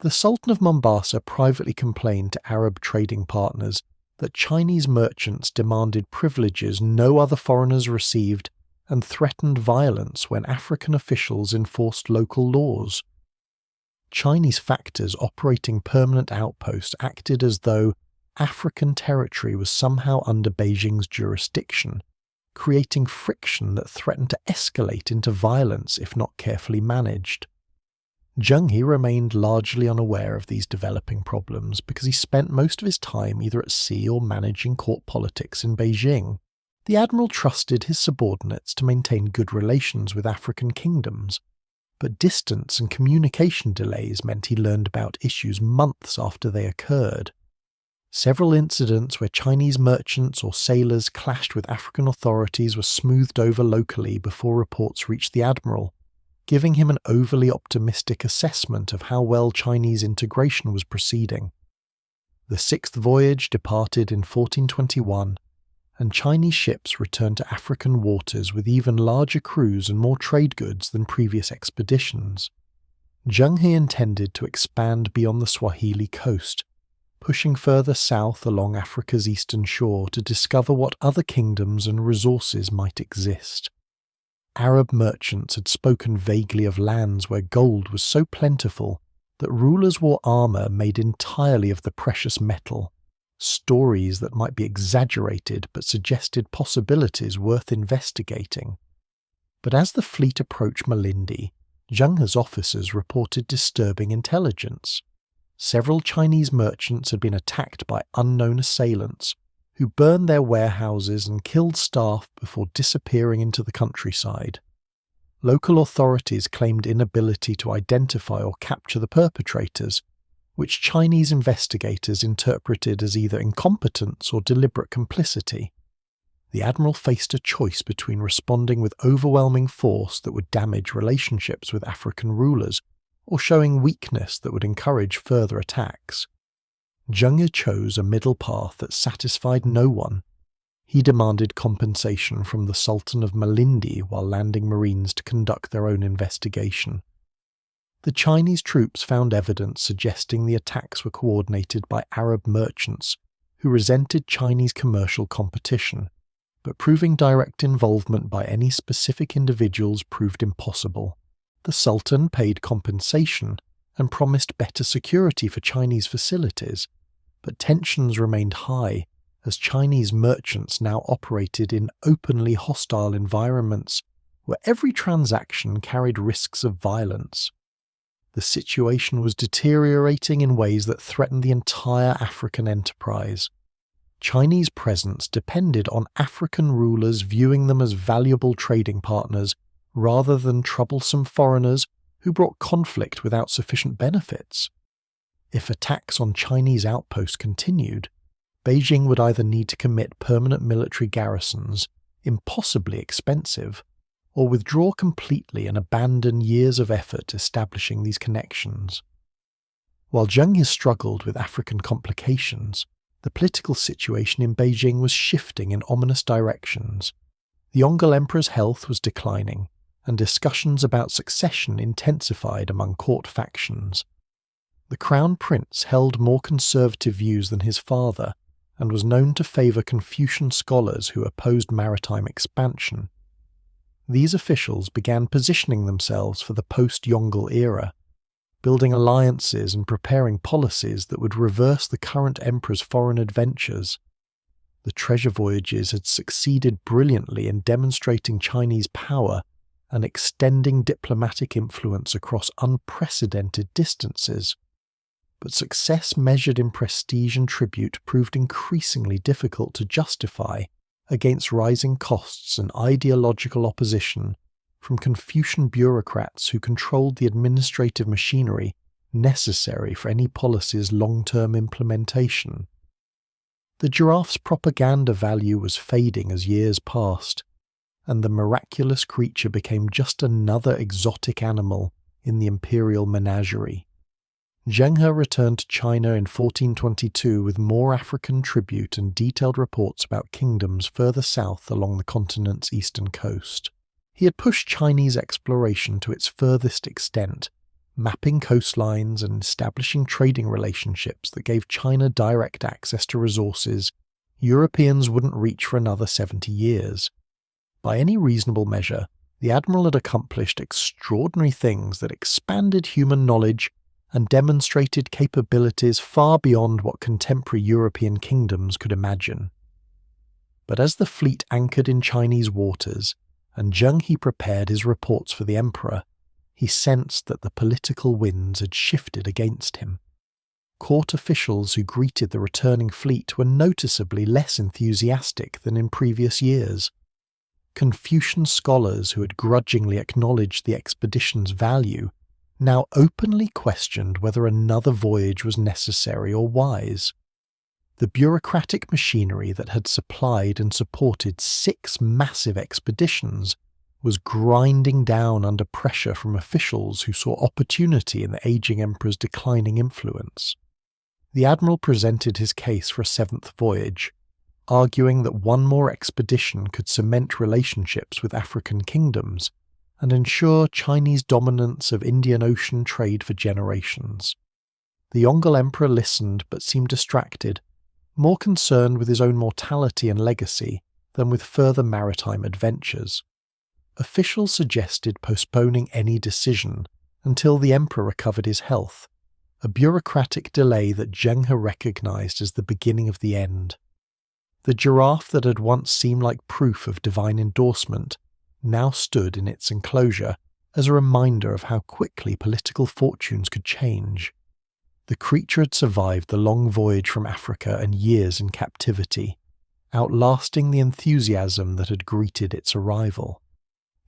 The Sultan of Mombasa privately complained to Arab trading partners that Chinese merchants demanded privileges no other foreigners received and threatened violence when African officials enforced local laws. Chinese factors operating permanent outposts acted as though African territory was somehow under Beijing's jurisdiction, creating friction that threatened to escalate into violence if not carefully managed. Zheng He remained largely unaware of these developing problems because he spent most of his time either at sea or managing court politics in Beijing. The admiral trusted his subordinates to maintain good relations with African kingdoms, but distance and communication delays meant he learned about issues months after they occurred. Several incidents where Chinese merchants or sailors clashed with African authorities were smoothed over locally before reports reached the admiral, giving him an overly optimistic assessment of how well Chinese integration was proceeding. The sixth voyage departed in 1421, and Chinese ships returned to African waters with even larger crews and more trade goods than previous expeditions. Zheng He intended to expand beyond the Swahili coast, pushing further south along Africa's eastern shore to discover what other kingdoms and resources might exist. Arab merchants had spoken vaguely of lands where gold was so plentiful that rulers wore armour made entirely of the precious metal, stories that might be exaggerated but suggested possibilities worth investigating. But as the fleet approached Malindi, Zheng He's officers reported disturbing intelligence. Several Chinese merchants had been attacked by unknown assailants who burned their warehouses and killed staff before disappearing into the countryside. Local authorities claimed inability to identify or capture the perpetrators, which Chinese investigators interpreted as either incompetence or deliberate complicity. The admiral faced a choice between responding with overwhelming force that would damage relationships with African rulers or showing weakness that would encourage further attacks. Zheng He chose a middle path that satisfied no one. He demanded compensation from the Sultan of Malindi while landing Marines to conduct their own investigation. The Chinese troops found evidence suggesting the attacks were coordinated by Arab merchants who resented Chinese commercial competition, but proving direct involvement by any specific individuals proved impossible. The Sultan paid compensation and promised better security for Chinese facilities, but tensions remained high as Chinese merchants now operated in openly hostile environments where every transaction carried risks of violence. The situation was deteriorating in ways that threatened the entire African enterprise. Chinese presence depended on African rulers viewing them as valuable trading partners rather than troublesome foreigners who brought conflict without sufficient benefits. If attacks on Chinese outposts continued, Beijing would either need to commit permanent military garrisons, impossibly expensive, or withdraw completely and abandon years of effort establishing these connections. While Zheng He struggled with African complications, the political situation in Beijing was shifting in ominous directions. The Yongle Emperor's health was declining, and discussions about succession intensified among court factions. The Crown Prince held more conservative views than his father, and was known to favour Confucian scholars who opposed maritime expansion. These officials began positioning themselves for the post-Yongle era, building alliances and preparing policies that would reverse the current emperor's foreign adventures. The treasure voyages had succeeded brilliantly in demonstrating Chinese power and extending diplomatic influence across unprecedented distances. But success measured in prestige and tribute proved increasingly difficult to justify against rising costs and ideological opposition from Confucian bureaucrats who controlled the administrative machinery necessary for any policy's long-term implementation. The giraffe's propaganda value was fading as years passed, and the miraculous creature became just another exotic animal in the imperial menagerie. Zheng He returned to China in 1422 with more African tribute and detailed reports about kingdoms further south along the continent's eastern coast. He had pushed Chinese exploration to its furthest extent, mapping coastlines and establishing trading relationships that gave China direct access to resources Europeans wouldn't reach for another 70 years. By any reasonable measure, the admiral had accomplished extraordinary things that expanded human knowledge and demonstrated capabilities far beyond what contemporary European kingdoms could imagine. But as the fleet anchored in Chinese waters, and Zheng He prepared his reports for the emperor, he sensed that the political winds had shifted against him. Court officials who greeted the returning fleet were noticeably less enthusiastic than in previous years. Confucian scholars who had grudgingly acknowledged the expedition's value now openly questioned whether another voyage was necessary or wise. The bureaucratic machinery that had supplied and supported 6 massive expeditions was grinding down under pressure from officials who saw opportunity in the aging emperor's declining influence. The admiral presented his case for a 7th voyage, arguing that one more expedition could cement relationships with African kingdoms and ensure Chinese dominance of Indian Ocean trade for generations. The Yongle Emperor listened but seemed distracted, more concerned with his own mortality and legacy than with further maritime adventures. Officials suggested postponing any decision until the emperor recovered his health, a bureaucratic delay that Zheng He recognized as the beginning of the end. The giraffe that had once seemed like proof of divine endorsement now stood in its enclosure as a reminder of how quickly political fortunes could change. The creature had survived the long voyage from Africa and years in captivity, outlasting the enthusiasm that had greeted its arrival.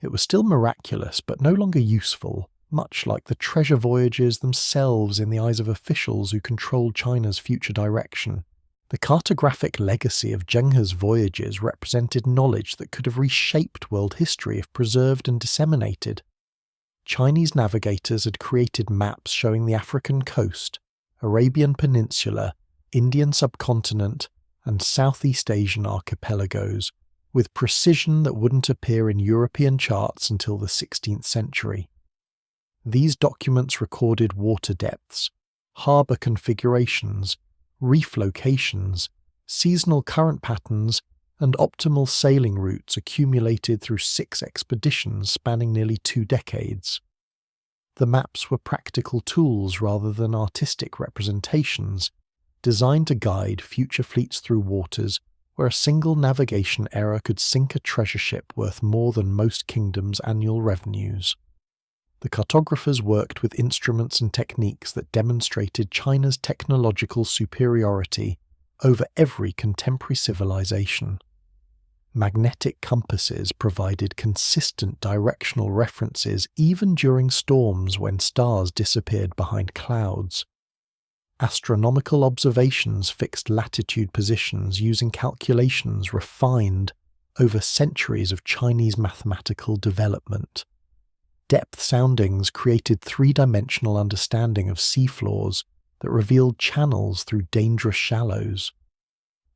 It was still miraculous, but no longer useful, much like the treasure voyages themselves in the eyes of officials who controlled China's future direction. The cartographic legacy of Zheng He's voyages represented knowledge that could have reshaped world history if preserved and disseminated. Chinese navigators had created maps showing the African coast, Arabian Peninsula, Indian subcontinent, and Southeast Asian archipelagos, with precision that wouldn't appear in European charts until the 16th century. These documents recorded water depths, harbour configurations, reef locations, seasonal current patterns, and optimal sailing routes accumulated through 6 expeditions spanning nearly 2 decades. The maps were practical tools rather than artistic representations, designed to guide future fleets through waters where a single navigation error could sink a treasure ship worth more than most kingdoms' annual revenues. The cartographers worked with instruments and techniques that demonstrated China's technological superiority over every contemporary civilization. Magnetic compasses provided consistent directional references even during storms when stars disappeared behind clouds. Astronomical observations fixed latitude positions using calculations refined over centuries of Chinese mathematical development. Depth soundings created 3-dimensional understanding of seafloors that revealed channels through dangerous shallows.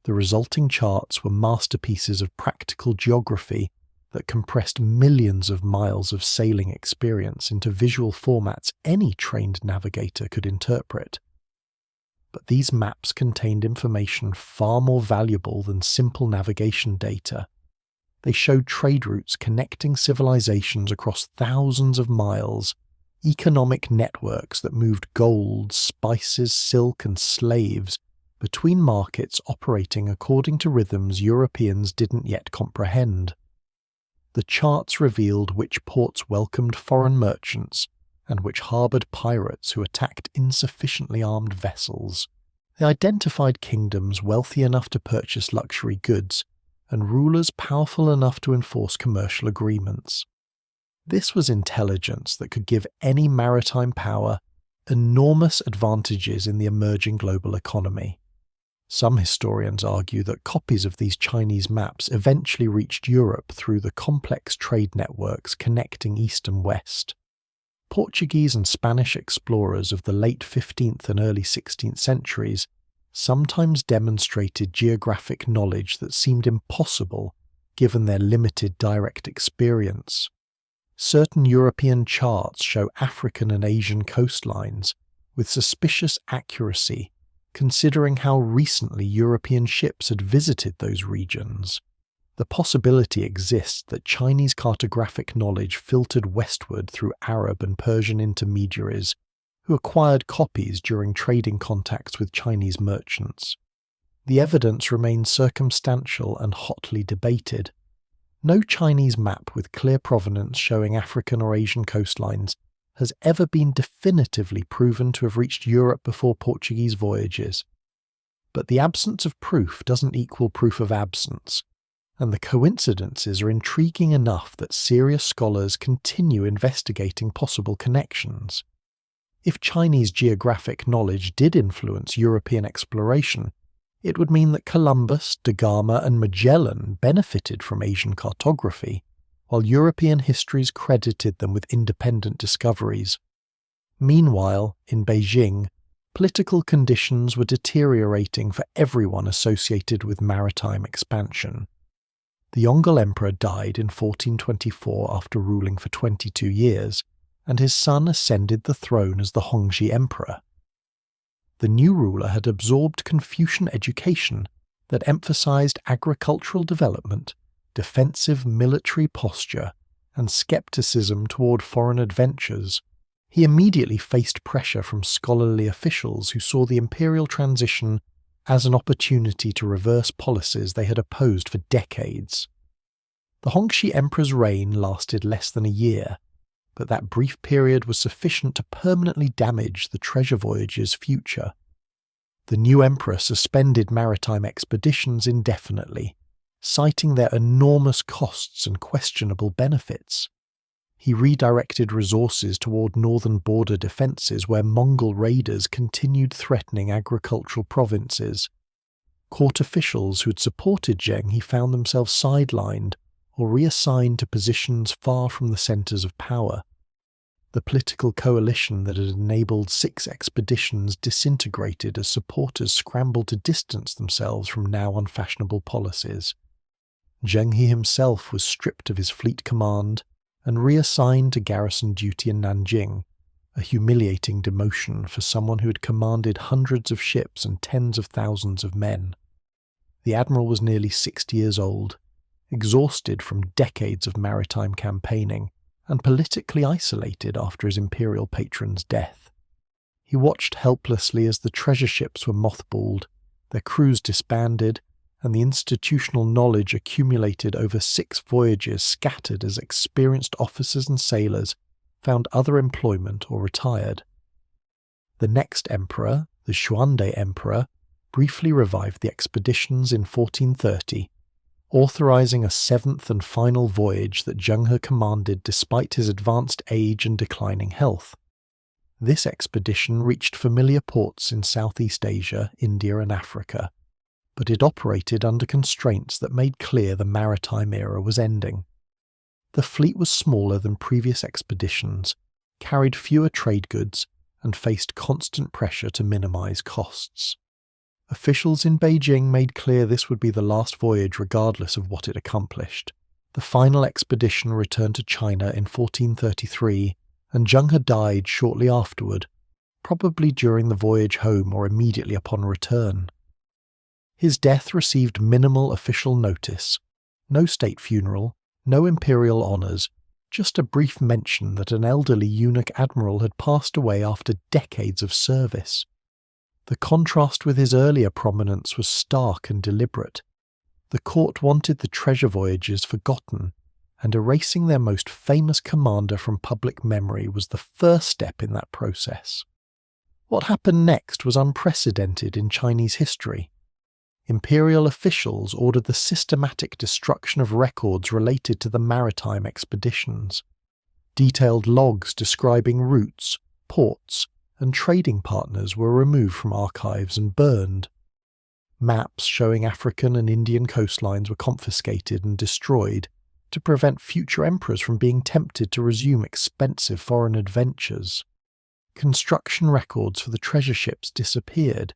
The resulting charts were masterpieces of practical geography that compressed millions of miles of sailing experience into visual formats any trained navigator could interpret. But these maps contained information far more valuable than simple navigation data. They showed trade routes connecting civilizations across thousands of miles, economic networks that moved gold, spices, silk, and slaves between markets operating according to rhythms Europeans didn't yet comprehend. The charts revealed which ports welcomed foreign merchants and which harboured pirates who attacked insufficiently armed vessels. They identified kingdoms wealthy enough to purchase luxury goods and rulers powerful enough to enforce commercial agreements. This was intelligence that could give any maritime power enormous advantages in the emerging global economy. Some historians argue that copies of these Chinese maps eventually reached Europe through the complex trade networks connecting East and West. Portuguese and Spanish explorers of the late 15th and early 16th centuries sometimes demonstrated geographic knowledge that seemed impossible given their limited direct experience. Certain European charts show African and Asian coastlines with suspicious accuracy, considering how recently European ships had visited those regions. The possibility exists that Chinese cartographic knowledge filtered westward through Arab and Persian intermediaries who acquired copies during trading contacts with Chinese merchants. The evidence remains circumstantial and hotly debated. No Chinese map with clear provenance showing African or Asian coastlines has ever been definitively proven to have reached Europe before Portuguese voyages. But the absence of proof doesn't equal proof of absence, and the coincidences are intriguing enough that serious scholars continue investigating possible connections. If Chinese geographic knowledge did influence European exploration, it would mean that Columbus, Da Gama, and Magellan benefited from Asian cartography, while European histories credited them with independent discoveries. Meanwhile, in Beijing, political conditions were deteriorating for everyone associated with maritime expansion. The Yongle Emperor died in 1424 after ruling for 22 years, and his son ascended the throne as the Hongxi Emperor. The new ruler had absorbed Confucian education that emphasized agricultural development, defensive military posture, and skepticism toward foreign adventures. He immediately faced pressure from scholarly officials who saw the imperial transition as an opportunity to reverse policies they had opposed for decades. The Hongxi Emperor's reign lasted less than a year, but that brief period was sufficient to permanently damage the treasure voyage's future. The new emperor suspended maritime expeditions indefinitely, citing their enormous costs and questionable benefits. He redirected resources toward northern border defences where Mongol raiders continued threatening agricultural provinces. Court officials who had supported Zheng He found themselves sidelined or reassigned to positions far from the centres of power. The political coalition that had enabled 6 expeditions disintegrated as supporters scrambled to distance themselves from now unfashionable policies. Zheng He himself was stripped of his fleet command and reassigned to garrison duty in Nanjing, a humiliating demotion for someone who had commanded hundreds of ships and tens of thousands of men. The admiral was nearly 60 years old, exhausted from decades of maritime campaigning, and politically isolated after his imperial patron's death. He watched helplessly as the treasure ships were mothballed, their crews disbanded, and the institutional knowledge accumulated over 6 voyages scattered as experienced officers and sailors found other employment or retired. The next emperor, the Xuande Emperor, briefly revived the expeditions in 1430, authorizing a 7th and final voyage that Zheng He commanded despite his advanced age and declining health. This expedition reached familiar ports in Southeast Asia, India and Africa, but it operated under constraints that made clear the maritime era was ending. The fleet was smaller than previous expeditions, carried fewer trade goods, and faced constant pressure to minimize costs. Officials in Beijing made clear this would be the last voyage regardless of what it accomplished. The final expedition returned to China in 1433, and Zheng He died shortly afterward, probably during the voyage home or immediately upon return. His death received minimal official notice, no state funeral, no imperial honours, just a brief mention that an elderly eunuch admiral had passed away after decades of service. The contrast with his earlier prominence was stark and deliberate. The court wanted the treasure voyages forgotten, and erasing their most famous commander from public memory was the first step in that process. What happened next was unprecedented in Chinese history. Imperial officials ordered the systematic destruction of records related to the maritime expeditions. Detailed logs describing routes, ports, and trading partners were removed from archives and burned. Maps showing African and Indian coastlines were confiscated and destroyed to prevent future emperors from being tempted to resume expensive foreign adventures. Construction records for the treasure ships disappeared,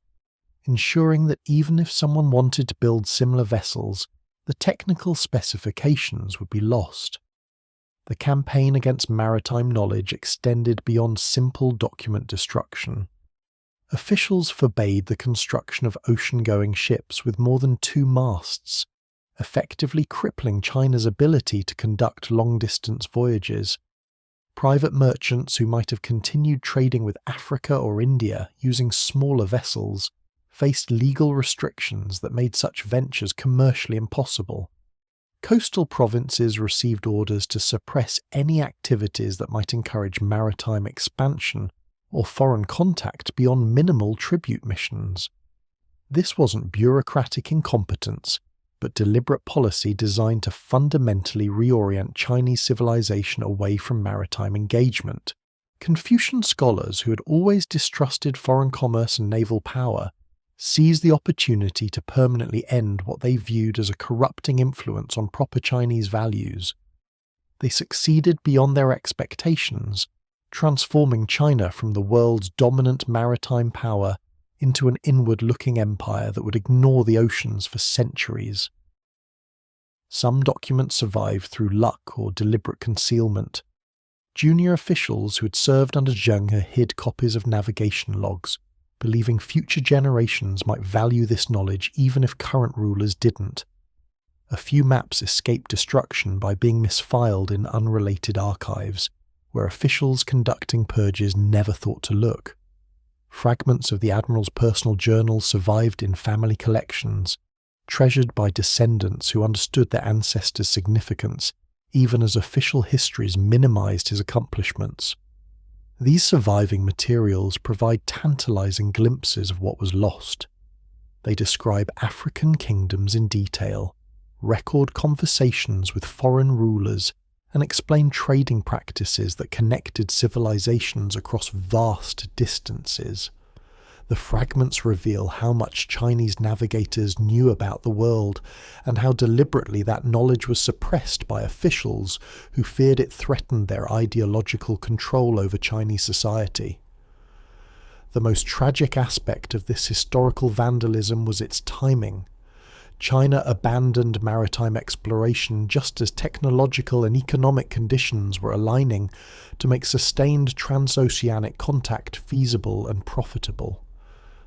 ensuring that even if someone wanted to build similar vessels, the technical specifications would be lost. The campaign against maritime knowledge extended beyond simple document destruction. Officials forbade the construction of ocean-going ships with more than 2 masts, effectively crippling China's ability to conduct long-distance voyages. Private merchants who might have continued trading with Africa or India using smaller vessels faced legal restrictions that made such ventures commercially impossible. Coastal provinces received orders to suppress any activities that might encourage maritime expansion or foreign contact beyond minimal tribute missions. This wasn't bureaucratic incompetence, but deliberate policy designed to fundamentally reorient Chinese civilization away from maritime engagement. Confucian scholars who had always distrusted foreign commerce and naval power seized the opportunity to permanently end what they viewed as a corrupting influence on proper Chinese values. They succeeded beyond their expectations, transforming China from the world's dominant maritime power into an inward-looking empire that would ignore the oceans for centuries. Some documents survived through luck or deliberate concealment. Junior officials who had served under Zheng He hid copies of navigation logs, believing future generations might value this knowledge even if current rulers didn't. A few maps escaped destruction by being misfiled in unrelated archives, where officials conducting purges never thought to look. Fragments of the Admiral's personal journals survived in family collections, treasured by descendants who understood their ancestors' significance, even as official histories minimized his accomplishments. These surviving materials provide tantalizing glimpses of what was lost. They describe African kingdoms in detail, record conversations with foreign rulers, and explain trading practices that connected civilizations across vast distances. The fragments reveal how much Chinese navigators knew about the world and how deliberately that knowledge was suppressed by officials who feared it threatened their ideological control over Chinese society. The most tragic aspect of this historical vandalism was its timing. China abandoned maritime exploration just as technological and economic conditions were aligning to make sustained transoceanic contact feasible and profitable.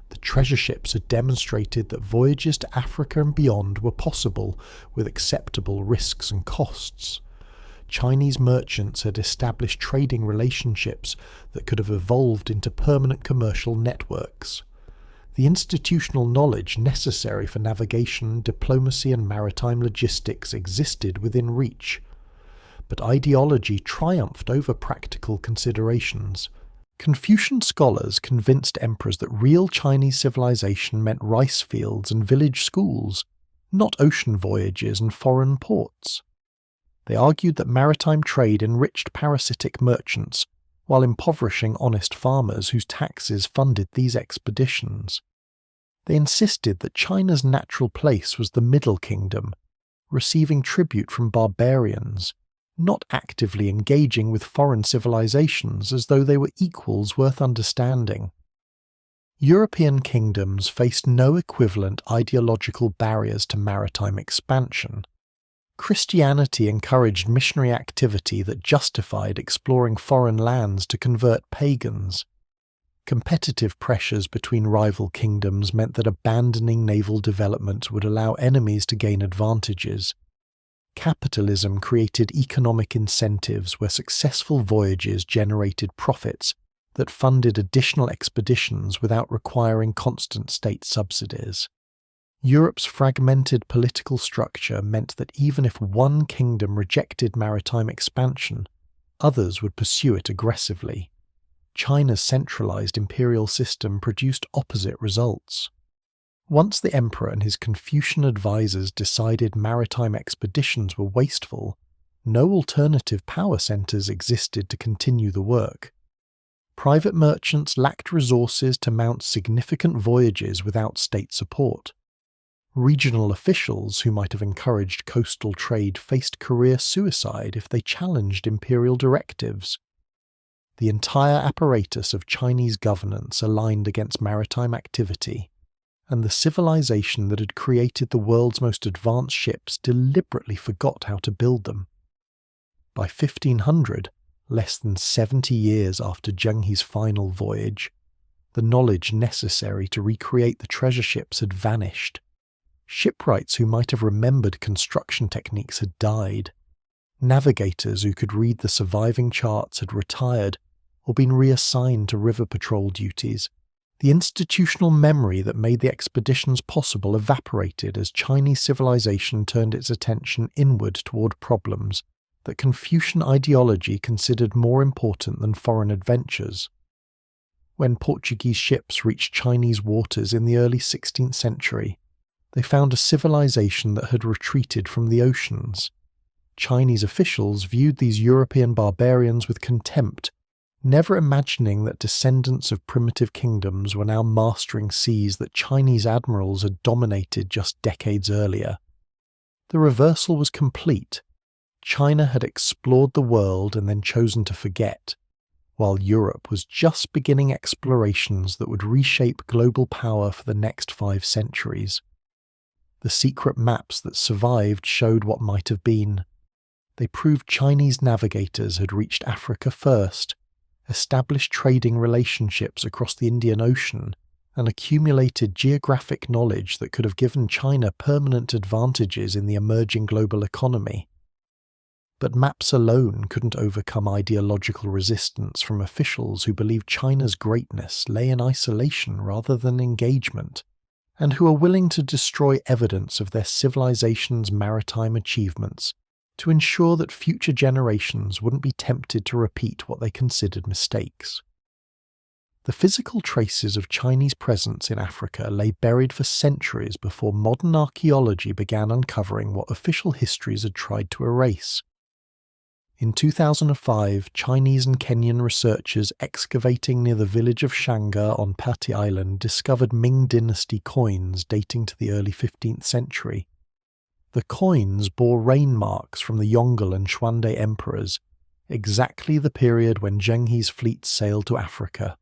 The treasure ships had demonstrated that voyages to Africa and beyond were possible with acceptable risks and costs. Chinese merchants had established trading relationships that could have evolved into permanent commercial networks. The institutional knowledge necessary for navigation, diplomacy, and maritime logistics existed within reach. But ideology triumphed over practical considerations. Confucian scholars convinced emperors that real Chinese civilization meant rice fields and village schools, not ocean voyages and foreign ports. They argued that maritime trade enriched parasitic merchants, while impoverishing honest farmers whose taxes funded these expeditions. They insisted that China's natural place was the Middle Kingdom, receiving tribute from barbarians, not actively engaging with foreign civilizations as though they were equals worth understanding. European kingdoms faced no equivalent ideological barriers to maritime expansion. Christianity encouraged missionary activity that justified exploring foreign lands to convert pagans. Competitive pressures between rival kingdoms meant that abandoning naval development would allow enemies to gain advantages. Capitalism created economic incentives where successful voyages generated profits that funded additional expeditions without requiring constant state subsidies. Europe's fragmented political structure meant that even if one kingdom rejected maritime expansion, others would pursue it aggressively. China's centralized imperial system produced opposite results. Once the emperor and his Confucian advisors decided maritime expeditions were wasteful, no alternative power centers existed to continue the work. Private merchants lacked resources to mount significant voyages without state support. Regional officials who might have encouraged coastal trade faced career suicide if they challenged imperial directives. The entire apparatus of Chinese governance aligned against maritime activity, and the civilization that had created the world's most advanced ships deliberately forgot how to build them. By 1500, less than 70 years after Zheng He's final voyage, the knowledge necessary to recreate the treasure ships had vanished. Shipwrights who might have remembered construction techniques had died. Navigators who could read the surviving charts had retired or been reassigned to river patrol duties. The institutional memory that made the expeditions possible evaporated as Chinese civilization turned its attention inward toward problems that Confucian ideology considered more important than foreign adventures. When Portuguese ships reached Chinese waters in the early 16th century, they found a civilization that had retreated from the oceans. Chinese officials viewed these European barbarians with contempt, never imagining that descendants of primitive kingdoms were now mastering seas that Chinese admirals had dominated just decades earlier. The reversal was complete. China had explored the world and then chosen to forget, while Europe was just beginning explorations that would reshape global power for the next 5 centuries. The secret maps that survived showed what might have been. They proved Chinese navigators had reached Africa first, established trading relationships across the Indian Ocean, and accumulated geographic knowledge that could have given China permanent advantages in the emerging global economy. But maps alone couldn't overcome ideological resistance from officials who believed China's greatness lay in isolation rather than engagement. and who are willing to destroy evidence of their civilization's maritime achievements to ensure that future generations wouldn't be tempted to repeat what they considered mistakes. The physical traces of Chinese presence in Africa lay buried for centuries before modern archaeology began uncovering what official histories had tried to erase. In 2005, Chinese and Kenyan researchers excavating near the village of Shanga on Pati Island discovered Ming Dynasty coins dating to the early 15th century. The coins bore rain marks from the Yongle and Xuande emperors, exactly the period when Zheng He's fleet sailed to Africa.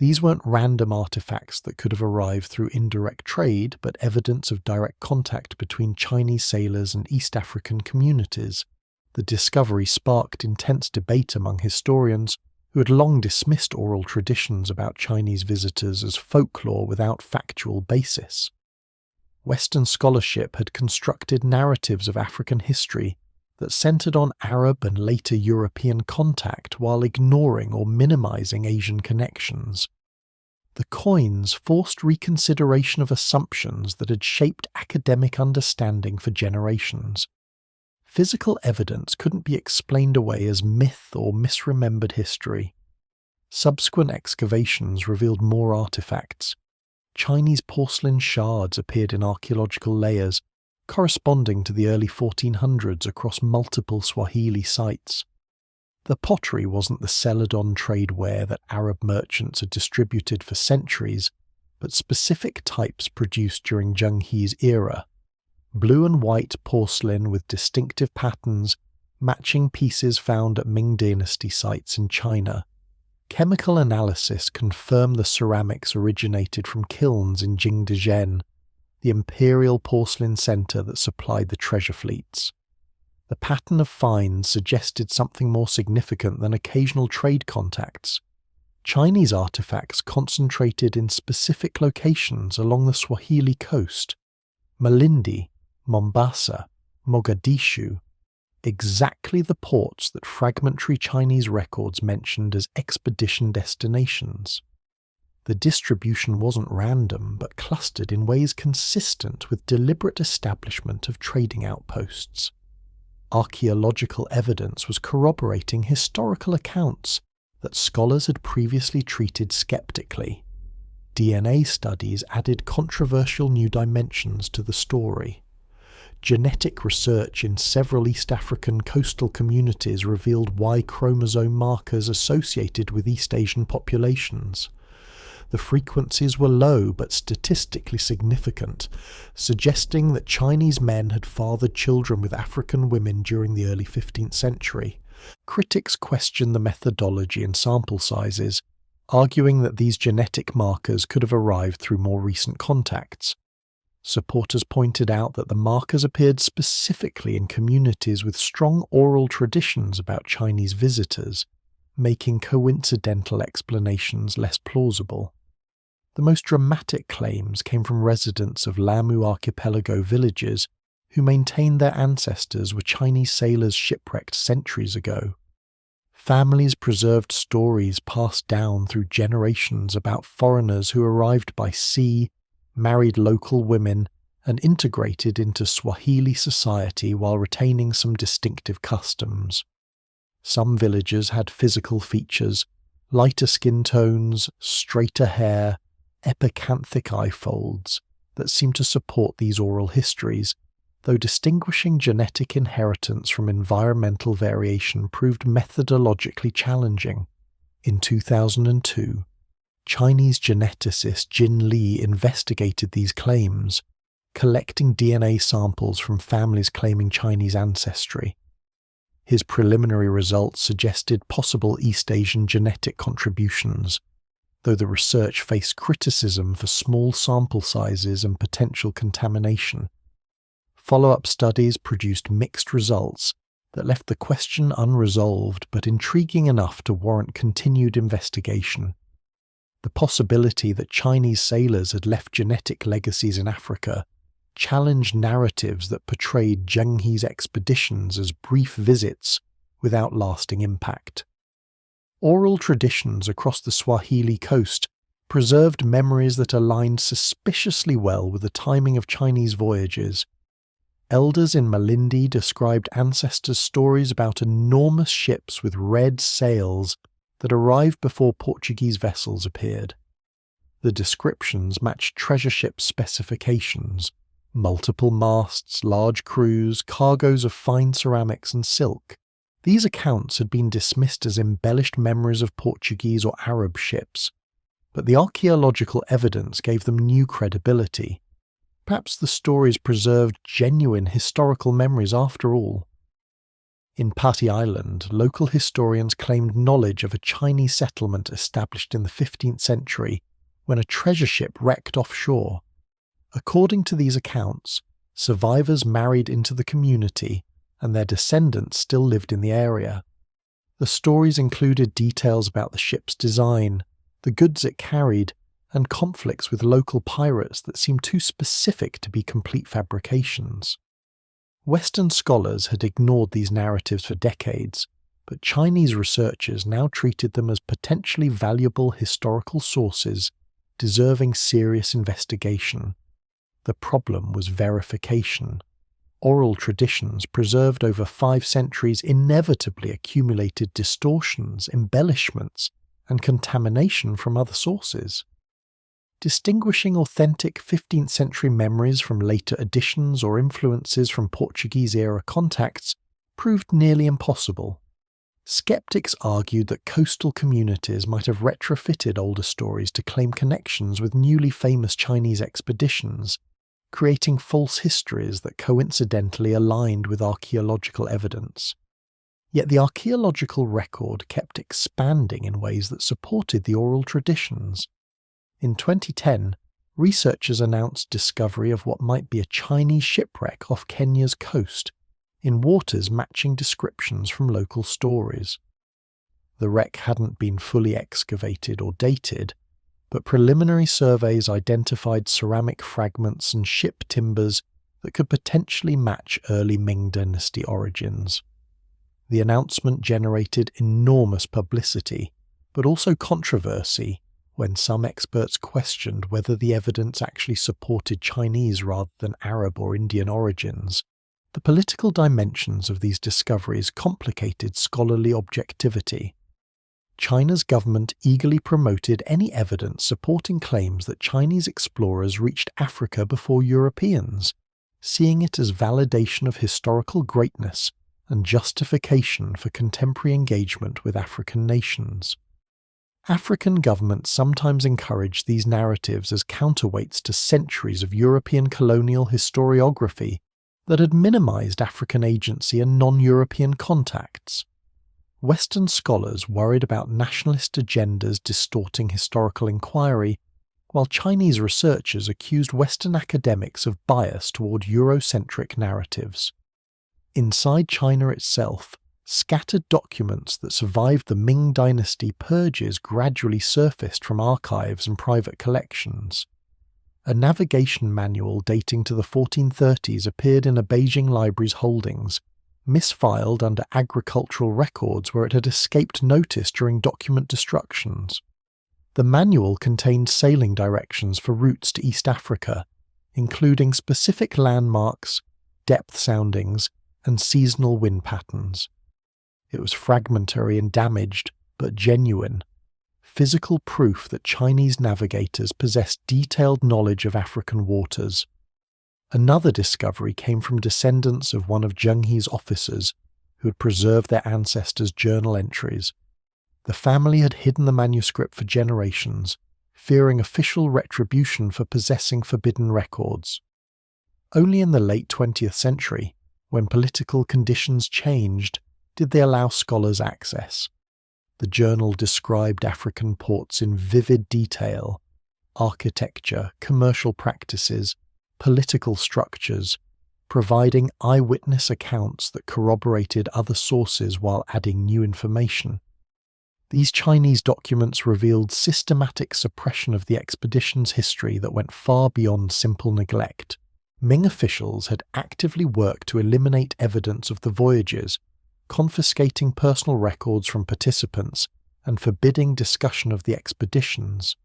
These weren't random artifacts that could have arrived through indirect trade, but evidence of direct contact between Chinese sailors and East African communities. The discovery sparked intense debate among historians who had long dismissed oral traditions about Chinese visitors as folklore without factual basis. Western scholarship had constructed narratives of African history that centered on Arab and later European contact while ignoring or minimizing Asian connections. The coins forced reconsideration of assumptions that had shaped academic understanding for generations. Physical evidence couldn't be explained away as myth or misremembered history. Subsequent excavations revealed more artifacts. Chinese porcelain shards appeared in archaeological layers, corresponding to the early 1400s across multiple Swahili sites. The pottery wasn't the Celadon tradeware that Arab merchants had distributed for centuries, but specific types produced during Zheng He's era. Blue and white porcelain with distinctive patterns, matching pieces found at Ming Dynasty sites in China. Chemical analysis confirmed the ceramics originated from kilns in Jingdezhen, the imperial porcelain centre that supplied the treasure fleets. The pattern of finds suggested something more significant than occasional trade contacts. Chinese artifacts concentrated in specific locations along the Swahili coast, Malindi, Mombasa, Mogadishu, exactly the ports that fragmentary Chinese records mentioned as expedition destinations. The distribution wasn't random, but clustered in ways consistent with deliberate establishment of trading outposts. Archaeological evidence was corroborating historical accounts that scholars had previously treated skeptically. DNA studies added controversial new dimensions to the story. Genetic research in several East African coastal communities revealed Y chromosome markers associated with East Asian populations. The frequencies were low but statistically significant, suggesting that Chinese men had fathered children with African women during the early 15th century. Critics questioned the methodology and sample sizes, arguing that these genetic markers could have arrived through more recent contacts. Supporters pointed out that the markers appeared specifically in communities with strong oral traditions about Chinese visitors, making coincidental explanations less plausible. The most dramatic claims came from residents of Lamu archipelago villages who maintained their ancestors were Chinese sailors shipwrecked centuries ago. Families preserved stories passed down through generations about foreigners who arrived by sea, married local women, and integrated into Swahili society while retaining some distinctive customs. Some villages had physical features, lighter skin tones, straighter hair, epicanthic eye folds, that seemed to support these oral histories, though distinguishing genetic inheritance from environmental variation proved methodologically challenging. In 2002, Chinese geneticist Jin Li investigated these claims, collecting DNA samples from families claiming Chinese ancestry. His preliminary results suggested possible East Asian genetic contributions, though the research faced criticism for small sample sizes and potential contamination. Follow-up studies produced mixed results that left the question unresolved but intriguing enough to warrant continued investigation. The possibility that Chinese sailors had left genetic legacies in Africa challenged narratives that portrayed Zheng He's expeditions as brief visits without lasting impact. Oral traditions across the Swahili coast preserved memories that aligned suspiciously well with the timing of Chinese voyages. Elders in Malindi described ancestors' stories about enormous ships with red sails that arrived before Portuguese vessels appeared. The descriptions matched treasure ship specifications: multiple masts, large crews, cargoes of fine ceramics and silk. These accounts had been dismissed as embellished memories of Portuguese or Arab ships, but the archaeological evidence gave them new credibility. Perhaps the stories preserved genuine historical memories after all. In Pati Island, local historians claimed knowledge of a Chinese settlement established in the 15th century when a treasure ship wrecked offshore. According to these accounts, survivors married into the community and their descendants still lived in the area. The stories included details about the ship's design, the goods it carried, and conflicts with local pirates that seemed too specific to be complete fabrications. Western scholars had ignored these narratives for decades, but Chinese researchers now treated them as potentially valuable historical sources deserving serious investigation. The problem was verification. Oral traditions preserved over 5 centuries inevitably accumulated distortions, embellishments, and contamination from other sources. Distinguishing authentic 15th century memories from later additions or influences from Portuguese-era contacts proved nearly impossible. Skeptics argued that coastal communities might have retrofitted older stories to claim connections with newly famous Chinese expeditions, creating false histories that coincidentally aligned with archaeological evidence. Yet the archaeological record kept expanding in ways that supported the oral traditions. In 2010, researchers announced discovery of what might be a Chinese shipwreck off Kenya's coast, in waters matching descriptions from local stories. The wreck hadn't been fully excavated or dated, but preliminary surveys identified ceramic fragments and ship timbers that could potentially match early Ming Dynasty origins. The announcement generated enormous publicity, but also controversy, when some experts questioned whether the evidence actually supported Chinese rather than Arab or Indian origins. The political dimensions of these discoveries complicated scholarly objectivity. China's government eagerly promoted any evidence supporting claims that Chinese explorers reached Africa before Europeans, seeing it as validation of historical greatness and justification for contemporary engagement with African nations. African governments sometimes encouraged these narratives as counterweights to centuries of European colonial historiography that had minimized African agency and non-European contacts. Western scholars worried about nationalist agendas distorting historical inquiry, while Chinese researchers accused Western academics of bias toward Eurocentric narratives. Inside China itself, scattered documents that survived the Ming Dynasty purges gradually surfaced from archives and private collections. A navigation manual dating to the 1430s appeared in a Beijing library's holdings, misfiled under agricultural records where it had escaped notice during document destructions. The manual contained sailing directions for routes to East Africa, including specific landmarks, depth soundings, and seasonal wind patterns. It was fragmentary and damaged, but genuine. Physical proof that Chinese navigators possessed detailed knowledge of African waters. Another discovery came from descendants of one of Zheng He's officers, who had preserved their ancestors' journal entries. The family had hidden the manuscript for generations, fearing official retribution for possessing forbidden records. Only in the late 20th century, when political conditions changed, did they allow scholars access. The journal described African ports in vivid detail: architecture, commercial practices, political structures, providing eyewitness accounts that corroborated other sources while adding new information. These Chinese documents revealed systematic suppression of the expedition's history that went far beyond simple neglect. Ming officials had actively worked to eliminate evidence of the voyages, confiscating personal records from participants and forbidding discussion of the expeditions.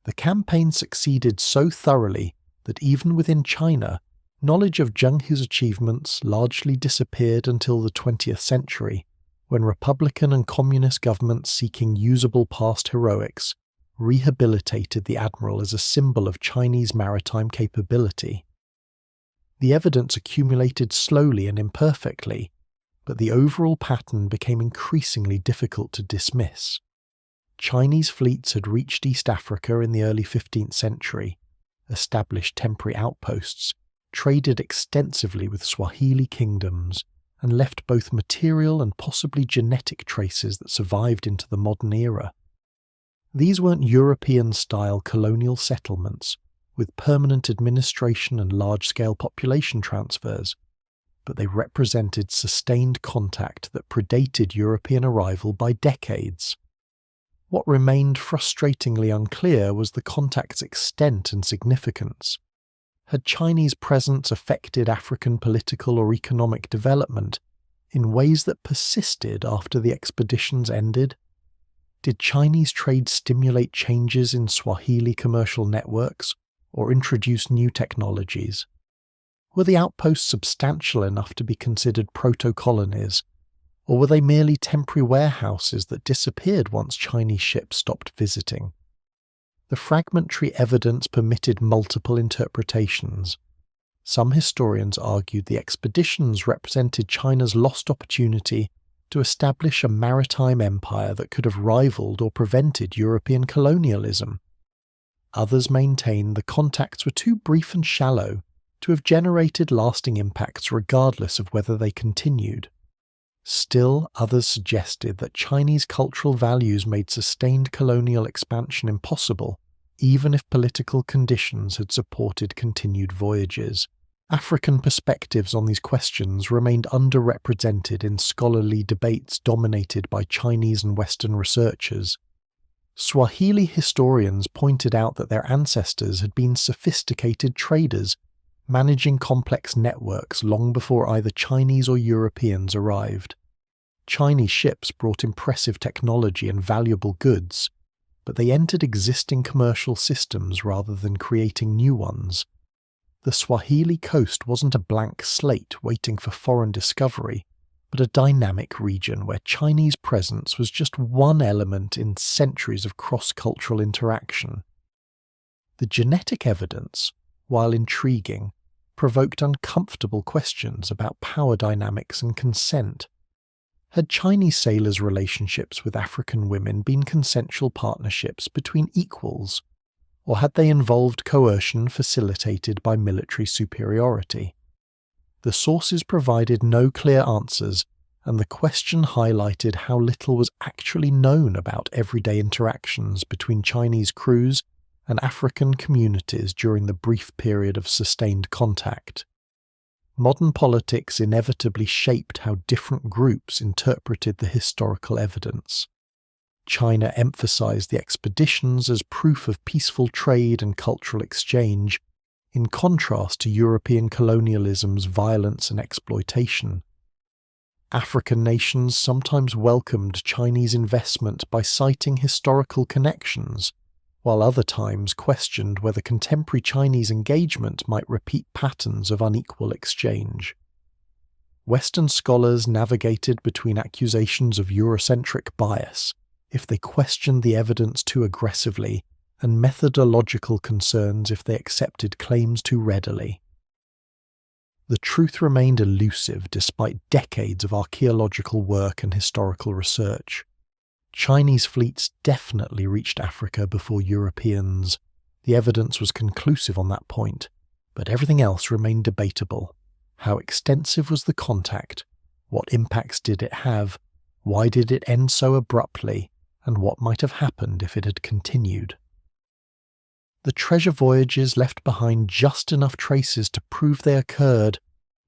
The campaign succeeded so thoroughly that even within China, knowledge of Zheng He's achievements largely disappeared until the 20th century, when Republican and Communist governments seeking usable past heroics rehabilitated the Admiral as a symbol of Chinese maritime capability. The evidence accumulated slowly and imperfectly, but the overall pattern became increasingly difficult to dismiss. Chinese fleets had reached East Africa in the early 15th century, established temporary outposts, traded extensively with Swahili kingdoms, and left both material and possibly genetic traces that survived into the modern era. These weren't European-style colonial settlements, with permanent administration and large-scale population transfers, but they represented sustained contact that predated European arrival by decades. What remained frustratingly unclear was the contact's extent and significance. Had Chinese presence affected African political or economic development in ways that persisted after the expeditions ended? Did Chinese trade stimulate changes in Swahili commercial networks or introduce new technologies? Were the outposts substantial enough to be considered proto-colonies, or were they merely temporary warehouses that disappeared once Chinese ships stopped visiting? The fragmentary evidence permitted multiple interpretations. Some historians argued the expeditions represented China's lost opportunity to establish a maritime empire that could have rivaled or prevented European colonialism. Others maintained the contacts were too brief and shallow to have generated lasting impacts regardless of whether they continued. Still, others suggested that Chinese cultural values made sustained colonial expansion impossible, even if political conditions had supported continued voyages. African perspectives on these questions remained underrepresented in scholarly debates dominated by Chinese and Western researchers. Swahili historians pointed out that their ancestors had been sophisticated traders, managing complex networks long before either Chinese or Europeans arrived. Chinese ships brought impressive technology and valuable goods, but they entered existing commercial systems rather than creating new ones. The Swahili coast wasn't a blank slate waiting for foreign discovery, but a dynamic region where Chinese presence was just one element in centuries of cross-cultural interaction. The genetic evidence, while intriguing, provoked uncomfortable questions about power dynamics and consent. Had Chinese sailors' relationships with African women been consensual partnerships between equals, or had they involved coercion facilitated by military superiority? The sources provided no clear answers, and the question highlighted how little was actually known about everyday interactions between Chinese crews and African communities during the brief period of sustained contact. Modern politics inevitably shaped how different groups interpreted the historical evidence. China emphasized the expeditions as proof of peaceful trade and cultural exchange, in contrast to European colonialism's violence and exploitation. African nations sometimes welcomed Chinese investment by citing historical connections, while other times questioned whether contemporary Chinese engagement might repeat patterns of unequal exchange. Western scholars navigated between accusations of Eurocentric bias if they questioned the evidence too aggressively, and methodological concerns if they accepted claims too readily. The truth remained elusive despite decades of archaeological work and historical research. Chinese fleets definitely reached Africa before Europeans. The evidence was conclusive on that point, but everything else remained debatable. How extensive was the contact? What impacts did it have? Why did it end so abruptly? And what might have happened if it had continued? The treasure voyages left behind just enough traces to prove they occurred,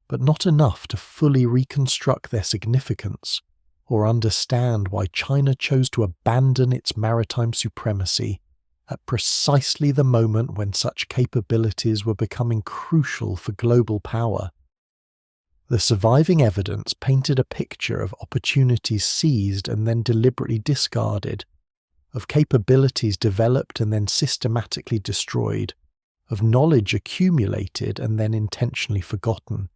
but not enough to fully reconstruct their significance, or understand why China chose to abandon its maritime supremacy at precisely the moment when such capabilities were becoming crucial for global power. The surviving evidence painted a picture of opportunities seized and then deliberately discarded, of capabilities developed and then systematically destroyed, of knowledge accumulated and then intentionally forgotten.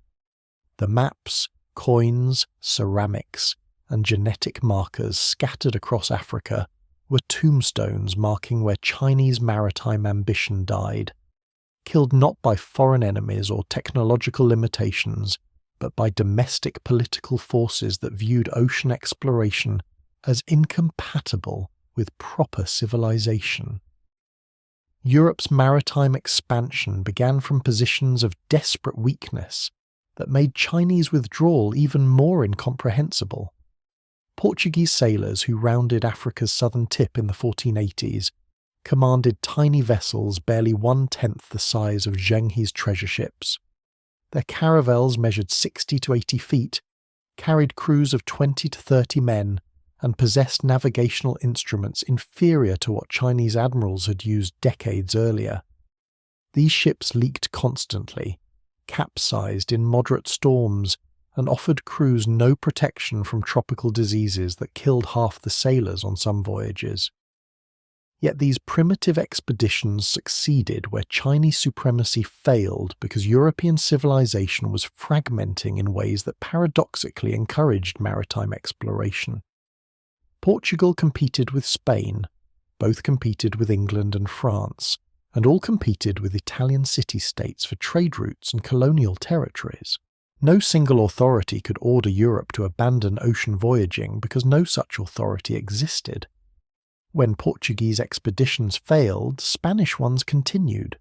The maps, coins, ceramics, and genetic markers scattered across Africa were tombstones marking where Chinese maritime ambition died, killed not by foreign enemies or technological limitations, but by domestic political forces that viewed ocean exploration as incompatible with proper civilization. Europe's maritime expansion began from positions of desperate weakness that made Chinese withdrawal even more incomprehensible. Portuguese sailors who rounded Africa's southern tip in the 1480s commanded tiny vessels barely 1/10 the size of Zheng He's treasure ships. Their caravels measured 60 to 80 feet, carried crews of 20 to 30 men, and possessed navigational instruments inferior to what Chinese admirals had used decades earlier. These ships leaked constantly, capsized in moderate storms, and offered crews no protection from tropical diseases that killed half the sailors on some voyages. Yet these primitive expeditions succeeded where Chinese supremacy failed because European civilization was fragmenting in ways that paradoxically encouraged maritime exploration. Portugal competed with Spain, both competed with England and France, and all competed with Italian city-states for trade routes and colonial territories. No single authority could order Europe to abandon ocean voyaging because no such authority existed. When Portuguese expeditions failed, Spanish ones continued.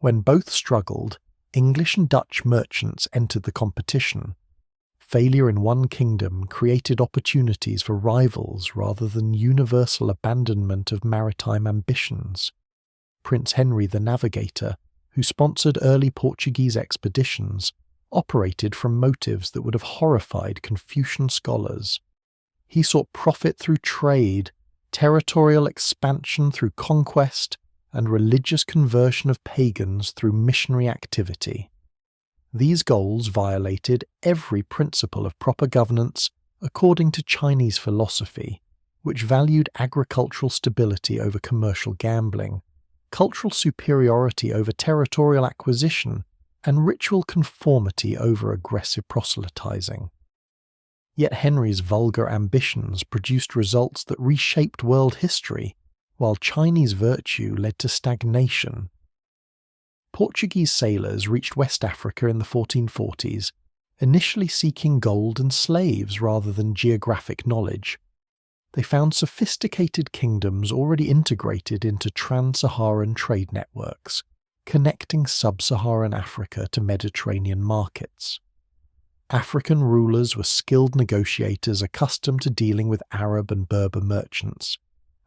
When both struggled, English and Dutch merchants entered the competition. Failure in one kingdom created opportunities for rivals rather than universal abandonment of maritime ambitions. Prince Henry the Navigator, who sponsored early Portuguese expeditions, operated from motives that would have horrified Confucian scholars. He sought profit through trade, territorial expansion through conquest, and religious conversion of pagans through missionary activity. These goals violated every principle of proper governance according to Chinese philosophy, which valued agricultural stability over commercial gambling, cultural superiority over territorial acquisition, and ritual conformity over aggressive proselytizing. Yet Henry's vulgar ambitions produced results that reshaped world history, while Chinese virtue led to stagnation. Portuguese sailors reached West Africa in the 1440s, initially seeking gold and slaves rather than geographic knowledge. They found sophisticated kingdoms already integrated into trans-Saharan trade networks, connecting sub-Saharan Africa to Mediterranean markets. African rulers were skilled negotiators accustomed to dealing with Arab and Berber merchants,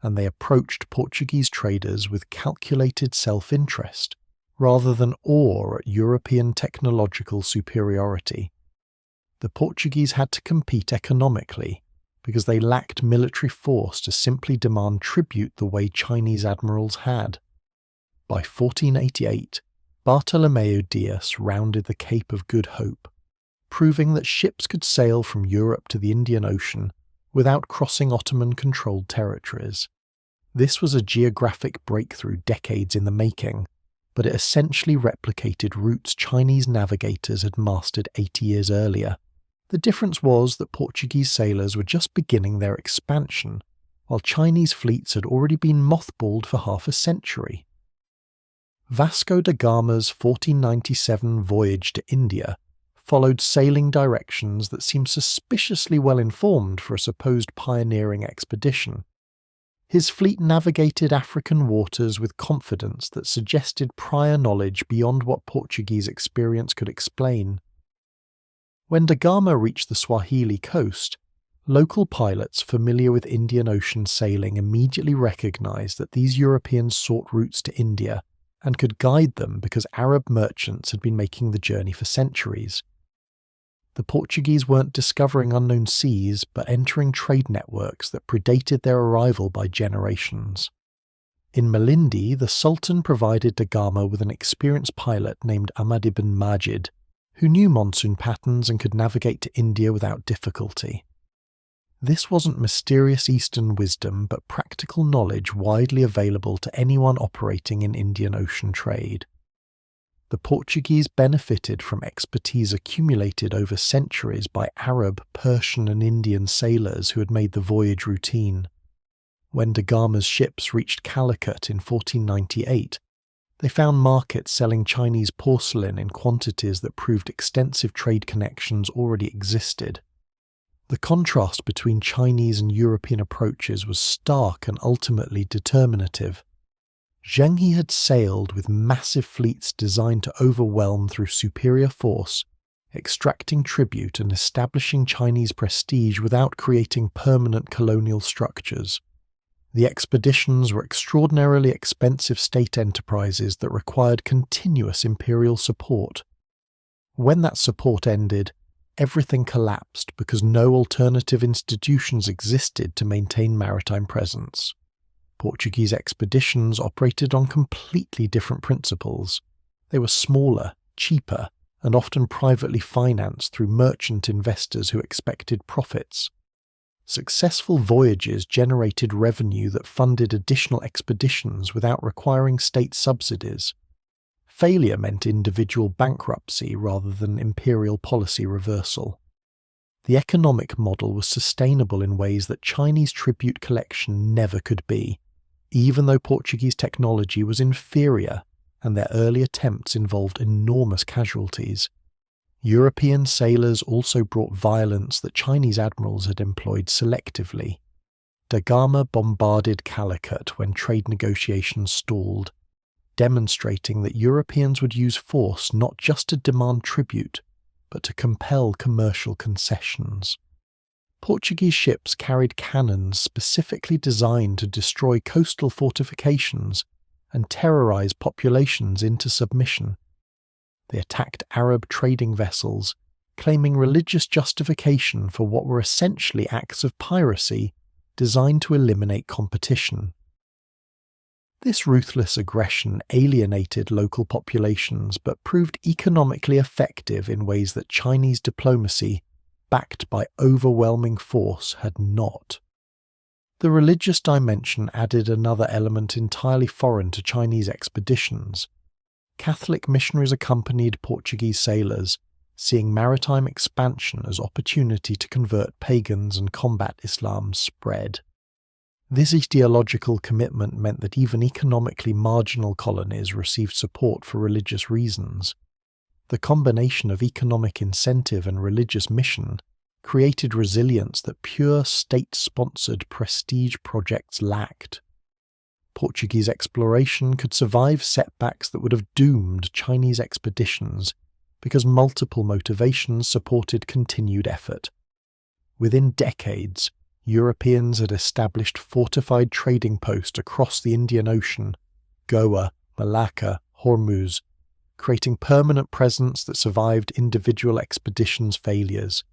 and they approached Portuguese traders with calculated self-interest, rather than awe at European technological superiority. The Portuguese had to compete economically, because they lacked military force to simply demand tribute the way Chinese admirals had. By 1488, Bartolomeu Dias rounded the Cape of Good Hope, proving that ships could sail from Europe to the Indian Ocean without crossing Ottoman-controlled territories. This was a geographic breakthrough decades in the making, but it essentially replicated routes Chinese navigators had mastered 80 years earlier. The difference was that Portuguese sailors were just beginning their expansion, while Chinese fleets had already been mothballed for half a century. Vasco da Gama's 1497 voyage to India followed sailing directions that seemed suspiciously well informed for a supposed pioneering expedition. His fleet navigated African waters with confidence that suggested prior knowledge beyond what Portuguese experience could explain. When da Gama reached the Swahili coast, local pilots familiar with Indian Ocean sailing immediately recognized that these Europeans sought routes to India and could guide them because Arab merchants had been making the journey for centuries. The Portuguese weren't discovering unknown seas, but entering trade networks that predated their arrival by generations. In Malindi, the Sultan provided da Gama with an experienced pilot named Ahmad ibn Majid, who knew monsoon patterns and could navigate to India without difficulty. This wasn't mysterious Eastern wisdom, but practical knowledge widely available to anyone operating in Indian Ocean trade. The Portuguese benefited from expertise accumulated over centuries by Arab, Persian and Indian sailors who had made the voyage routine. When da Gama's ships reached Calicut in 1498, they found markets selling Chinese porcelain in quantities that proved extensive trade connections already existed. The contrast between Chinese and European approaches was stark and ultimately determinative. Zheng He had sailed with massive fleets designed to overwhelm through superior force, extracting tribute and establishing Chinese prestige without creating permanent colonial structures. The expeditions were extraordinarily expensive state enterprises that required continuous imperial support. When that support ended, everything collapsed because no alternative institutions existed to maintain maritime presence. Portuguese expeditions operated on completely different principles. They were smaller, cheaper, and often privately financed through merchant investors who expected profits. Successful voyages generated revenue that funded additional expeditions without requiring state subsidies. Failure meant individual bankruptcy rather than imperial policy reversal. The economic model was sustainable in ways that Chinese tribute collection never could be, even though Portuguese technology was inferior and their early attempts involved enormous casualties. European sailors also brought violence that Chinese admirals had employed selectively. Da Gama bombarded Calicut when trade negotiations stalled, demonstrating that Europeans would use force not just to demand tribute, but to compel commercial concessions. Portuguese ships carried cannons specifically designed to destroy coastal fortifications and terrorize populations into submission. They attacked Arab trading vessels, claiming religious justification for what were essentially acts of piracy designed to eliminate competition. This ruthless aggression alienated local populations but proved economically effective in ways that Chinese diplomacy, backed by overwhelming force, had not. The religious dimension added another element entirely foreign to Chinese expeditions. Catholic missionaries accompanied Portuguese sailors, seeing maritime expansion as opportunity to convert pagans and combat Islam's spread. This ideological commitment meant that even economically marginal colonies received support for religious reasons. The combination of economic incentive and religious mission created resilience that pure state-sponsored prestige projects lacked. Portuguese exploration could survive setbacks that would have doomed Chinese expeditions because multiple motivations supported continued effort. Within decades, Europeans had established fortified trading posts across the Indian Ocean, Goa, Malacca, Hormuz, creating permanent presence that survived individual expeditions' failures.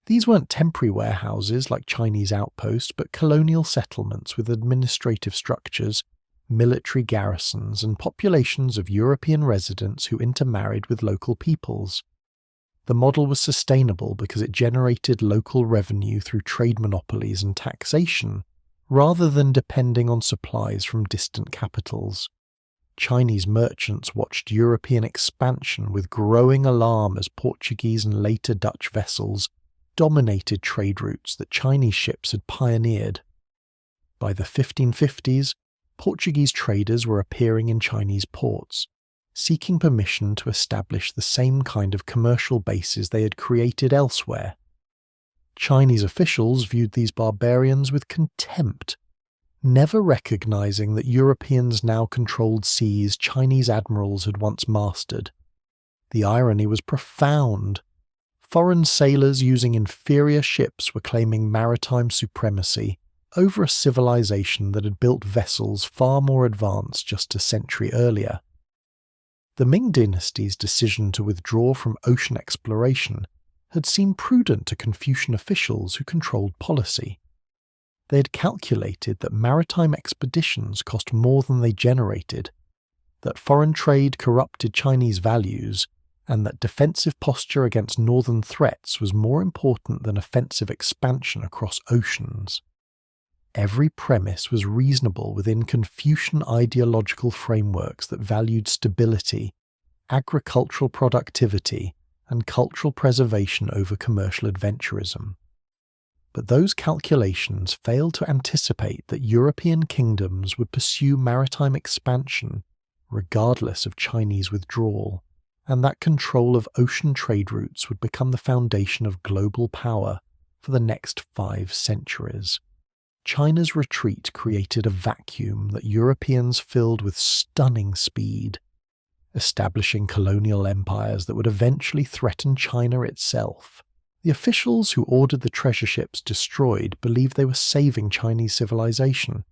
These weren't temporary warehouses like Chinese outposts, but colonial settlements with administrative structures, military garrisons, and populations of European residents who intermarried with local peoples. The model was sustainable because it generated local revenue through trade monopolies and taxation, rather than depending on supplies from distant capitals. Chinese merchants watched European expansion with growing alarm as Portuguese and later Dutch vessels dominated trade routes that Chinese ships had pioneered. By the 1550s, Portuguese traders were appearing in Chinese ports, seeking permission to establish the same kind of commercial bases they had created elsewhere. Chinese officials viewed these barbarians with contempt, never recognizing that Europeans now controlled seas Chinese admirals had once mastered. The irony was profound. Foreign sailors using inferior ships were claiming maritime supremacy over a civilization that had built vessels far more advanced just a century earlier. The Ming dynasty's decision to withdraw from ocean exploration had seemed prudent to Confucian officials who controlled policy. They had calculated that maritime expeditions cost more than they generated, that foreign trade corrupted Chinese values, and that defensive posture against northern threats was more important than offensive expansion across oceans. Every premise was reasonable within Confucian ideological frameworks that valued stability, agricultural productivity, and cultural preservation over commercial adventurism. But those calculations failed to anticipate that European kingdoms would pursue maritime expansion regardless of Chinese withdrawal, and that control of ocean trade routes would become the foundation of global power for the next 5 centuries. China's retreat created a vacuum that Europeans filled with stunning speed, establishing colonial empires that would eventually threaten China itself. The officials who ordered the treasure ships destroyed believed they were saving Chinese civilization.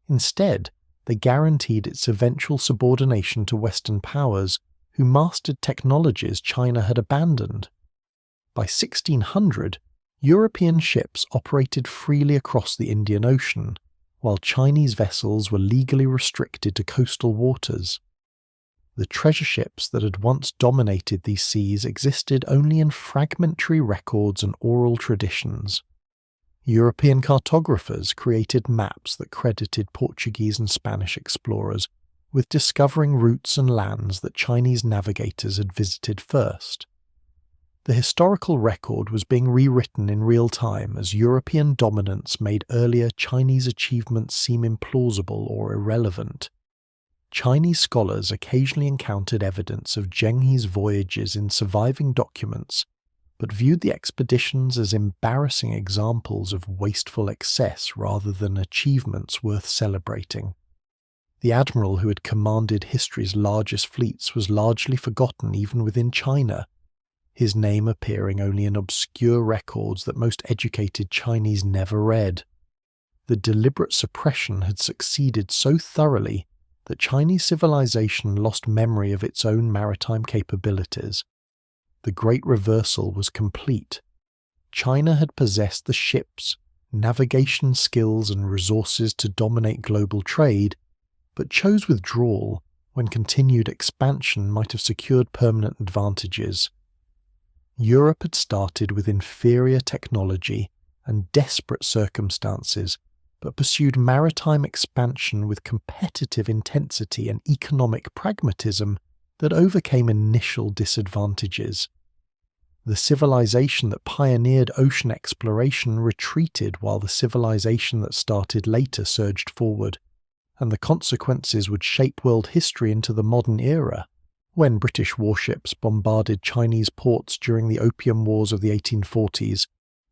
Instead, they guaranteed its eventual subordination to Western powers who mastered technologies China had abandoned. By 1600, European ships operated freely across the Indian Ocean, while Chinese vessels were legally restricted to coastal waters. The treasure ships that had once dominated these seas existed only in fragmentary records and oral traditions. European cartographers created maps that credited Portuguese and Spanish explorers with discovering routes and lands that Chinese navigators had visited first. The historical record was being rewritten in real time as European dominance made earlier Chinese achievements seem implausible or irrelevant. Chinese scholars occasionally encountered evidence of Zheng He's voyages in surviving documents, but viewed the expeditions as embarrassing examples of wasteful excess rather than achievements worth celebrating. The admiral who had commanded history's largest fleets was largely forgotten even within China, his name appearing only in obscure records that most educated Chinese never read. The deliberate suppression had succeeded so thoroughly that Chinese civilization lost memory of its own maritime capabilities. The great reversal was complete. China had possessed the ships, navigation skills and resources to dominate global trade, but chose withdrawal when continued expansion might have secured permanent advantages. Europe had started with inferior technology and desperate circumstances, but pursued maritime expansion with competitive intensity and economic pragmatism that overcame initial disadvantages. The civilization that pioneered ocean exploration retreated while the civilization that started later surged forward, and the consequences would shape world history into the modern era. When British warships bombarded Chinese ports during the Opium Wars of the 1840s,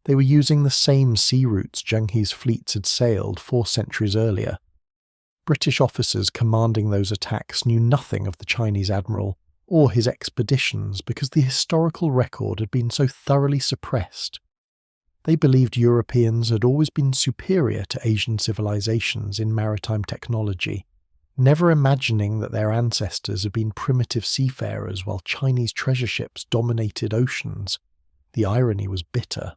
they were using the same sea routes Zheng He's fleets had sailed 4 centuries earlier. British officers commanding those attacks knew nothing of the Chinese admiral or his expeditions because the historical record had been so thoroughly suppressed. They believed Europeans had always been superior to Asian civilizations in maritime technology, never imagining that their ancestors had been primitive seafarers while Chinese treasure ships dominated oceans. The irony was bitter.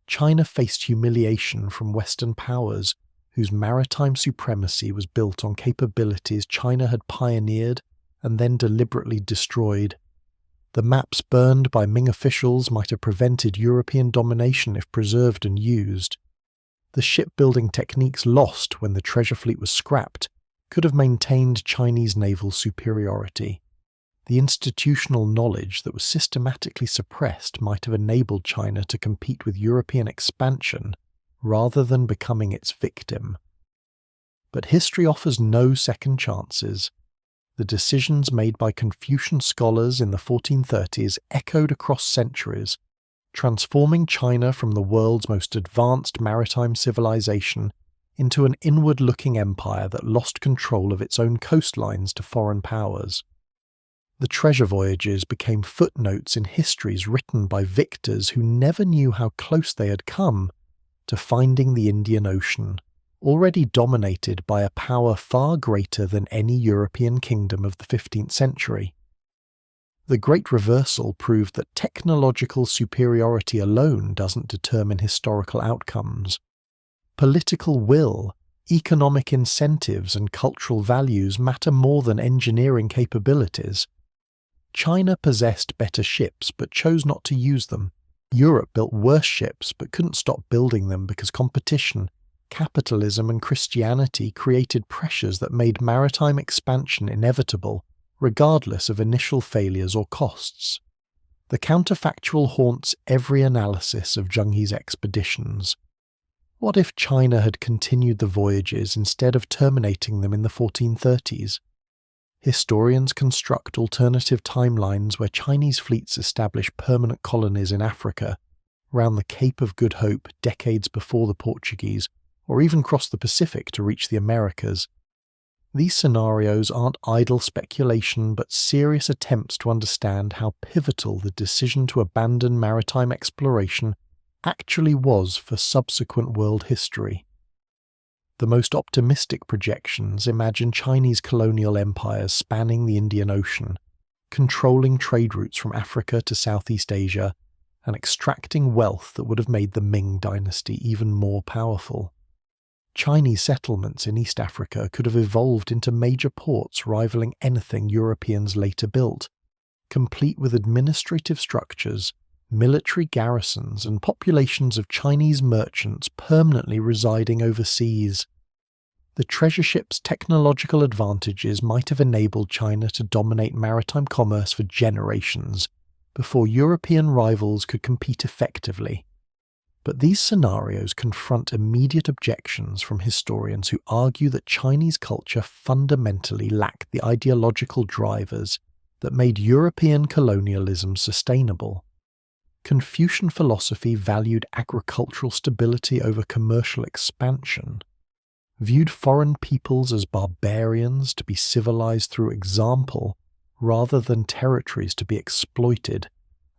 China faced humiliation from Western powers whose maritime supremacy was built on capabilities China had pioneered and then deliberately destroyed. The maps burned by Ming officials might have prevented European domination if preserved and used. The shipbuilding techniques lost when the treasure fleet was scrapped could have maintained Chinese naval superiority. The institutional knowledge that was systematically suppressed might have enabled China to compete with European expansion rather than becoming its victim. But history offers no second chances. The decisions made by Confucian scholars in the 1430s echoed across centuries, transforming China from the world's most advanced maritime civilization into an inward-looking empire that lost control of its own coastlines to foreign powers. The treasure voyages became footnotes in histories written by victors who never knew how close they had come to finding the Indian Ocean, already dominated by a power far greater than any European kingdom of the 15th century. The Great Reversal proved that technological superiority alone doesn't determine historical outcomes. Political will, economic incentives, and cultural values matter more than engineering capabilities. China possessed better ships but chose not to use them. Europe built worse ships but couldn't stop building them because competition, capitalism and Christianity created pressures that made maritime expansion inevitable, regardless of initial failures or costs. The counterfactual haunts every analysis of Zheng He's expeditions. What if China had continued the voyages instead of terminating them in the 1430s? Historians construct alternative timelines where Chinese fleets establish permanent colonies in Africa, round the Cape of Good Hope decades before the Portuguese, or even cross the Pacific to reach the Americas. These scenarios aren't idle speculation but serious attempts to understand how pivotal the decision to abandon maritime exploration actually was for subsequent world history. The most optimistic projections imagine Chinese colonial empires spanning the Indian Ocean, controlling trade routes from Africa to Southeast Asia, and extracting wealth that would have made the Ming dynasty even more powerful. Chinese settlements in East Africa could have evolved into major ports rivaling anything Europeans later built, complete with administrative structures, military garrisons, and populations of Chinese merchants permanently residing overseas. The treasure ship's technological advantages might have enabled China to dominate maritime commerce for generations, before European rivals could compete effectively. But these scenarios confront immediate objections from historians who argue that Chinese culture fundamentally lacked the ideological drivers that made European colonialism sustainable. Confucian philosophy valued agricultural stability over commercial expansion, viewed foreign peoples as barbarians to be civilized through example rather than territories to be exploited,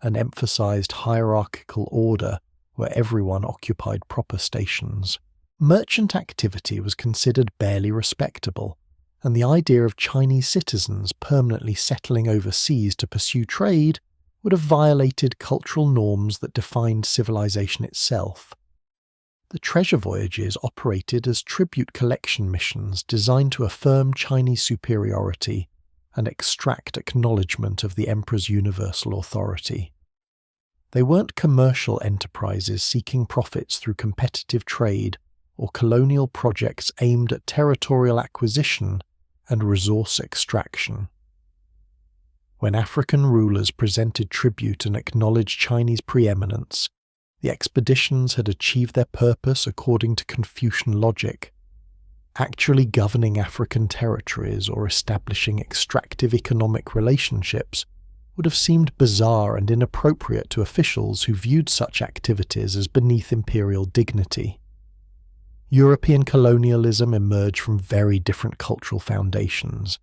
and emphasized hierarchical order where everyone occupied proper stations. Merchant activity was considered barely respectable, and the idea of Chinese citizens permanently settling overseas to pursue trade would have violated cultural norms that defined civilization itself. The treasure voyages operated as tribute collection missions designed to affirm Chinese superiority and extract acknowledgement of the emperor's universal authority. They weren't commercial enterprises seeking profits through competitive trade or colonial projects aimed at territorial acquisition and resource extraction. When African rulers presented tribute and acknowledged Chinese preeminence, the expeditions had achieved their purpose according to Confucian logic. Actually governing African territories or establishing extractive economic relationships would have seemed bizarre and inappropriate to officials who viewed such activities as beneath imperial dignity. European colonialism emerged from very different cultural foundations.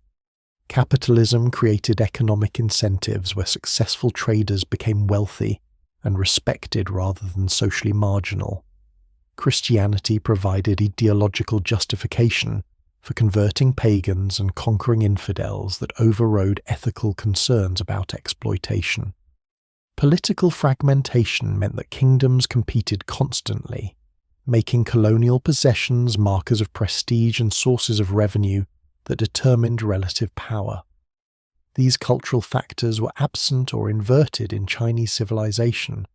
Capitalism created economic incentives where successful traders became wealthy and respected rather than socially marginal. Christianity provided ideological justification for converting pagans and conquering infidels that overrode ethical concerns about exploitation. Political fragmentation meant that kingdoms competed constantly, making colonial possessions markers of prestige and sources of revenue that determined relative power. These cultural factors were absent or inverted in Chinese civilization,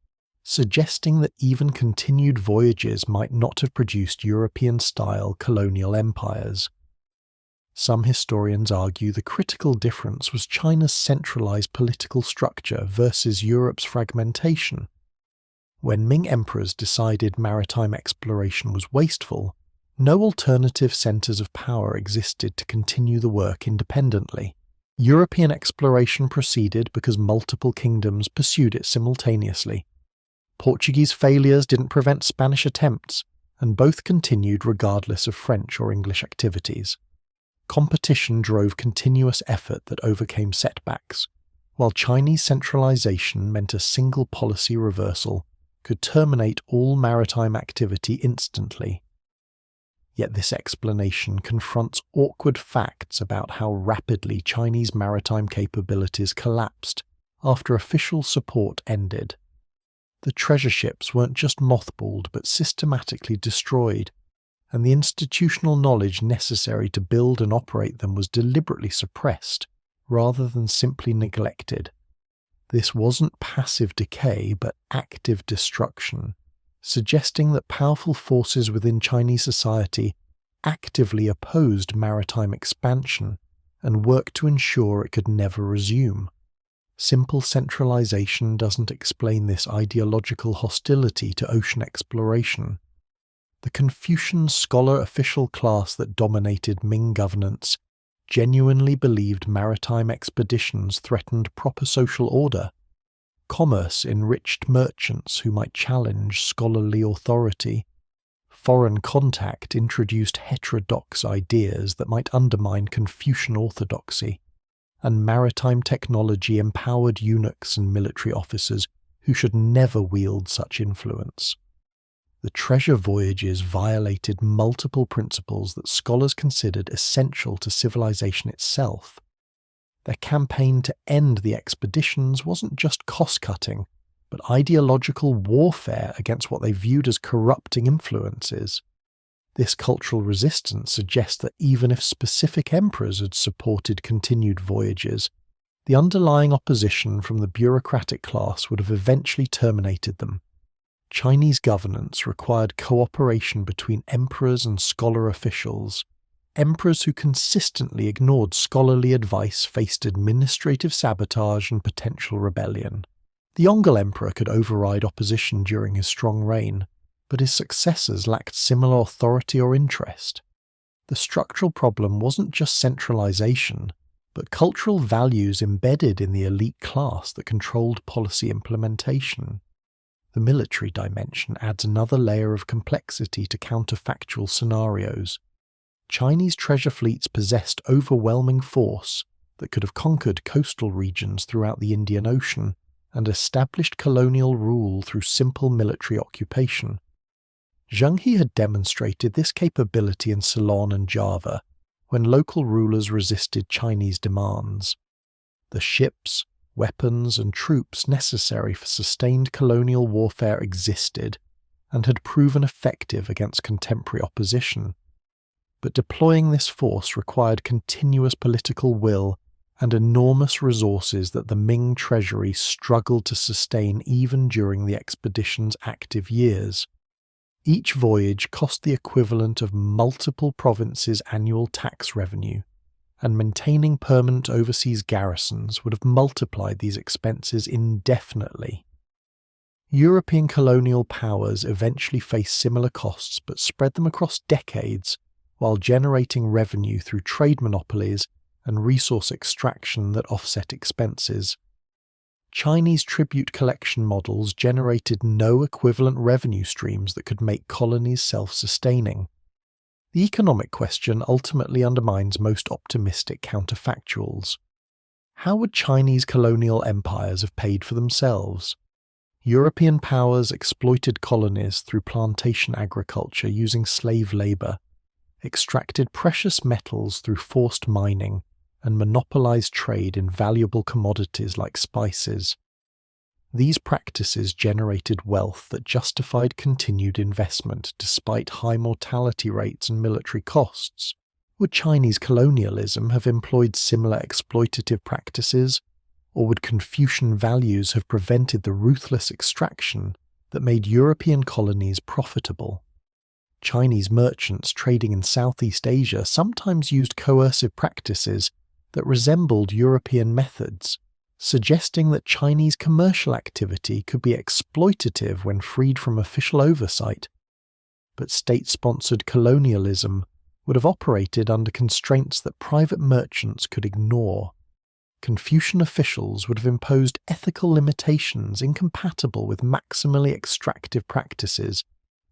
suggesting that even continued voyages might not have produced European-style colonial empires. Some historians argue the critical difference was China's centralized political structure versus Europe's fragmentation. When Ming emperors decided maritime exploration was wasteful, no alternative centers of power existed to continue the work independently. European exploration proceeded because multiple kingdoms pursued it simultaneously. Portuguese failures didn't prevent Spanish attempts, and both continued regardless of French or English activities. Competition drove continuous effort that overcame setbacks, while Chinese centralization meant a single policy reversal could terminate all maritime activity instantly. Yet this explanation confronts awkward facts about how rapidly Chinese maritime capabilities collapsed after official support ended. The treasure ships weren't just mothballed but systematically destroyed, and the institutional knowledge necessary to build and operate them was deliberately suppressed, rather than simply neglected. This wasn't passive decay, but active destruction, suggesting that powerful forces within Chinese society actively opposed maritime expansion and worked to ensure it could never resume. Simple centralization doesn't explain this ideological hostility to ocean exploration. The Confucian scholar official class that dominated Ming governance genuinely believed maritime expeditions threatened proper social order. Commerce enriched merchants who might challenge scholarly authority. Foreign contact introduced heterodox ideas that might undermine Confucian orthodoxy. And maritime technology empowered eunuchs and military officers who should never wield such influence. The treasure voyages violated multiple principles that scholars considered essential to civilization itself. Their campaign to end the expeditions wasn't just cost-cutting, but ideological warfare against what they viewed as corrupting influences. This cultural resistance suggests that even if specific emperors had supported continued voyages, the underlying opposition from the bureaucratic class would have eventually terminated them. Chinese governance required cooperation between emperors and scholar officials. Emperors who consistently ignored scholarly advice faced administrative sabotage and potential rebellion. The Yongle Emperor could override opposition during his strong reign, but his successors lacked similar authority or interest. The structural problem wasn't just centralization, but cultural values embedded in the elite class that controlled policy implementation. The military dimension adds another layer of complexity to counterfactual scenarios. Chinese treasure fleets possessed overwhelming force that could have conquered coastal regions throughout the Indian Ocean and established colonial rule through simple military occupation. Zheng He had demonstrated this capability in Ceylon and Java when local rulers resisted Chinese demands. The ships, weapons, and troops necessary for sustained colonial warfare existed and had proven effective against contemporary opposition. But deploying this force required continuous political will and enormous resources that the Ming treasury struggled to sustain even during the expedition's active years. Each voyage cost the equivalent of multiple provinces' annual tax revenue, and maintaining permanent overseas garrisons would have multiplied these expenses indefinitely. European colonial powers eventually faced similar costs but spread them across decades while generating revenue through trade monopolies and resource extraction that offset expenses. Chinese tribute collection models generated no equivalent revenue streams that could make colonies self-sustaining. The economic question ultimately undermines most optimistic counterfactuals. How would Chinese colonial empires have paid for themselves? European powers exploited colonies through plantation agriculture using slave labor, extracted precious metals through forced mining, and monopolized trade in valuable commodities like spices. These practices generated wealth that justified continued investment despite high mortality rates and military costs. Would Chinese colonialism have employed similar exploitative practices, or would Confucian values have prevented the ruthless extraction that made European colonies profitable? Chinese merchants trading in Southeast Asia sometimes used coercive practices that resembled European methods, suggesting that Chinese commercial activity could be exploitative when freed from official oversight. But state-sponsored colonialism would have operated under constraints that private merchants could ignore. Confucian officials would have imposed ethical limitations incompatible with maximally extractive practices,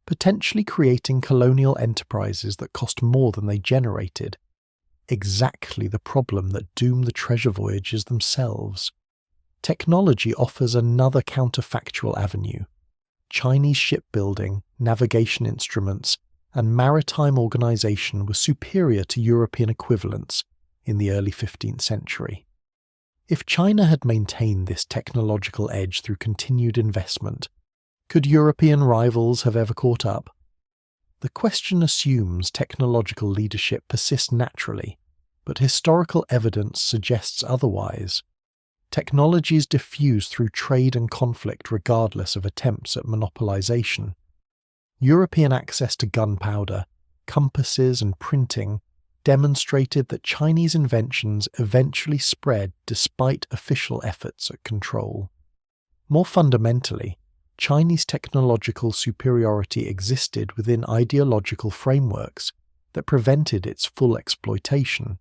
potentially creating colonial enterprises that cost more than they generated. Exactly the problem that doomed the treasure voyages themselves. Technology offers another counterfactual avenue. Chinese shipbuilding, navigation instruments, and maritime organization were superior to European equivalents in the early 15th century. If China had maintained this technological edge through continued investment, could European rivals have ever caught up? The question assumes technological leadership persists naturally, but historical evidence suggests otherwise. Technologies diffuse through trade and conflict regardless of attempts at monopolization. European access to gunpowder, compasses and printing demonstrated that Chinese inventions eventually spread despite official efforts at control. More fundamentally, Chinese technological superiority existed within ideological frameworks that prevented its full exploitation.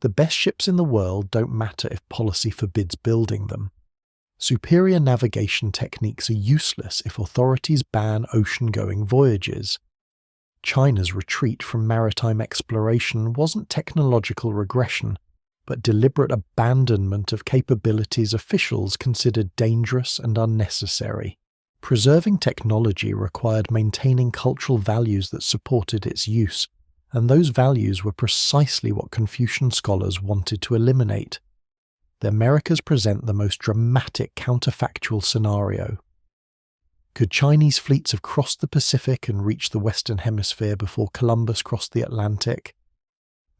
The best ships in the world don't matter if policy forbids building them. Superior navigation techniques are useless if authorities ban ocean-going voyages. China's retreat from maritime exploration wasn't technological regression, but deliberate abandonment of capabilities officials considered dangerous and unnecessary. Preserving technology required maintaining cultural values that supported its use, and those values were precisely what Confucian scholars wanted to eliminate. The Americas present the most dramatic counterfactual scenario. Could Chinese fleets have crossed the Pacific and reached the Western Hemisphere before Columbus crossed the Atlantic?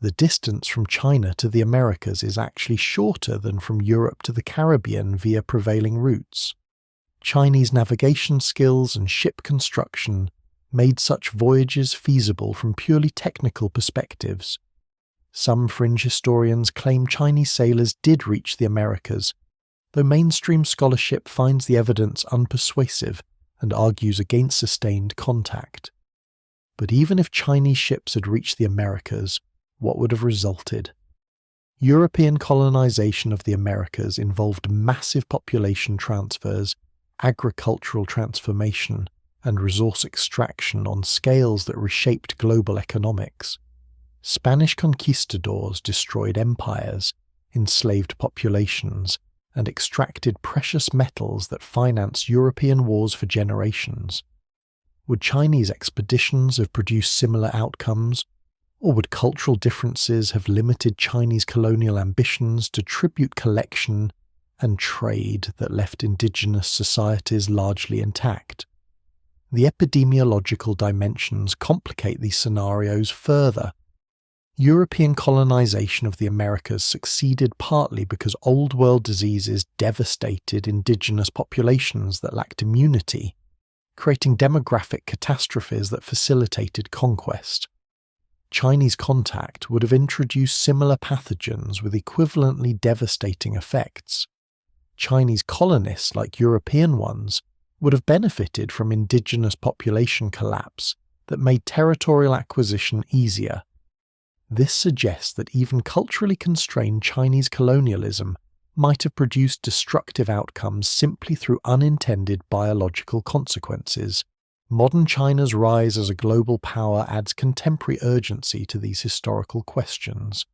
The distance from China to the Americas is actually shorter than from Europe to the Caribbean via prevailing routes. Chinese navigation skills and ship construction made such voyages feasible from purely technical perspectives. Some fringe historians claim Chinese sailors did reach the Americas, though mainstream scholarship finds the evidence unpersuasive and argues against sustained contact. But even if Chinese ships had reached the Americas, what would have resulted? European colonization of the Americas involved massive population transfers, agricultural transformation, and resource extraction on scales that reshaped global economics. Spanish conquistadors destroyed empires, enslaved populations, and extracted precious metals that financed European wars for generations. Would Chinese expeditions have produced similar outcomes, or would cultural differences have limited Chinese colonial ambitions to tribute collection and trade that left indigenous societies largely intact? The epidemiological dimensions complicate these scenarios further. European colonization of the Americas succeeded partly because Old World diseases devastated indigenous populations that lacked immunity, creating demographic catastrophes that facilitated conquest. Chinese contact would have introduced similar pathogens with equivalently devastating effects. Chinese colonists, like European ones, would have benefited from indigenous population collapse that made territorial acquisition easier. This suggests that even culturally constrained Chinese colonialism might have produced destructive outcomes simply through unintended biological consequences. Modern China's rise as a global power adds contemporary urgency to these historical questions.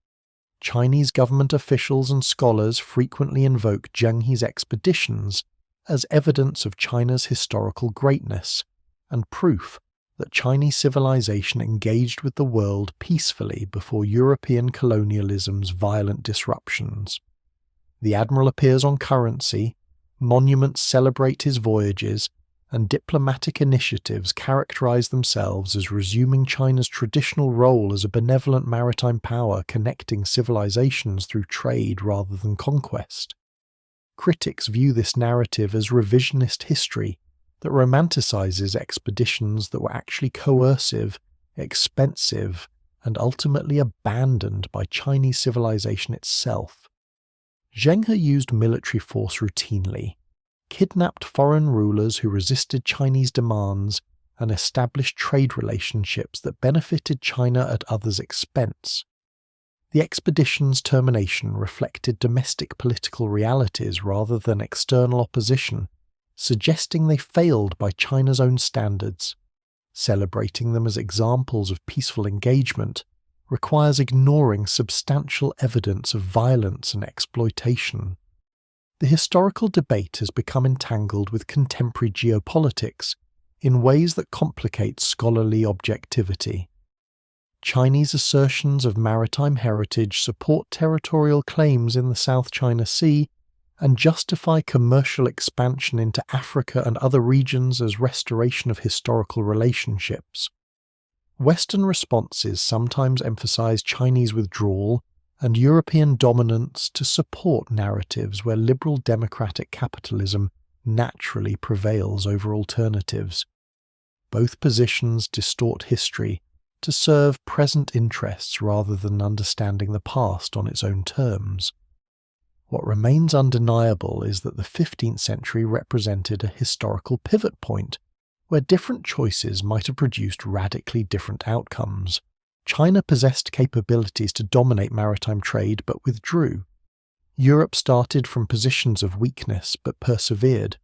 Chinese government officials and scholars frequently invoke Zheng He's expeditions as evidence of China's historical greatness and proof that Chinese civilization engaged with the world peacefully before European colonialism's violent disruptions. The admiral appears on currency, monuments celebrate his voyages, and diplomatic initiatives characterize themselves as resuming China's traditional role as a benevolent maritime power connecting civilizations through trade rather than conquest. Critics view this narrative as revisionist history that romanticizes expeditions that were actually coercive, expensive, and ultimately abandoned by Chinese civilization itself. Zheng He used military force routinely, kidnapped foreign rulers who resisted Chinese demands, and established trade relationships that benefited China at others' expense. The expedition's termination reflected domestic political realities rather than external opposition, suggesting they failed by China's own standards. Celebrating them as examples of peaceful engagement requires ignoring substantial evidence of violence and exploitation. The historical debate has become entangled with contemporary geopolitics in ways that complicate scholarly objectivity. Chinese assertions of maritime heritage support territorial claims in the South China Sea and justify commercial expansion into Africa and other regions as restoration of historical relationships. Western responses sometimes emphasize Chinese withdrawal and European dominance to support narratives where liberal democratic capitalism naturally prevails over alternatives. Both positions distort history to serve present interests rather than understanding the past on its own terms. What remains undeniable is that the 15th century represented a historical pivot point where different choices might have produced radically different outcomes. China possessed capabilities to dominate maritime trade but withdrew. Europe started from positions of weakness but persevered.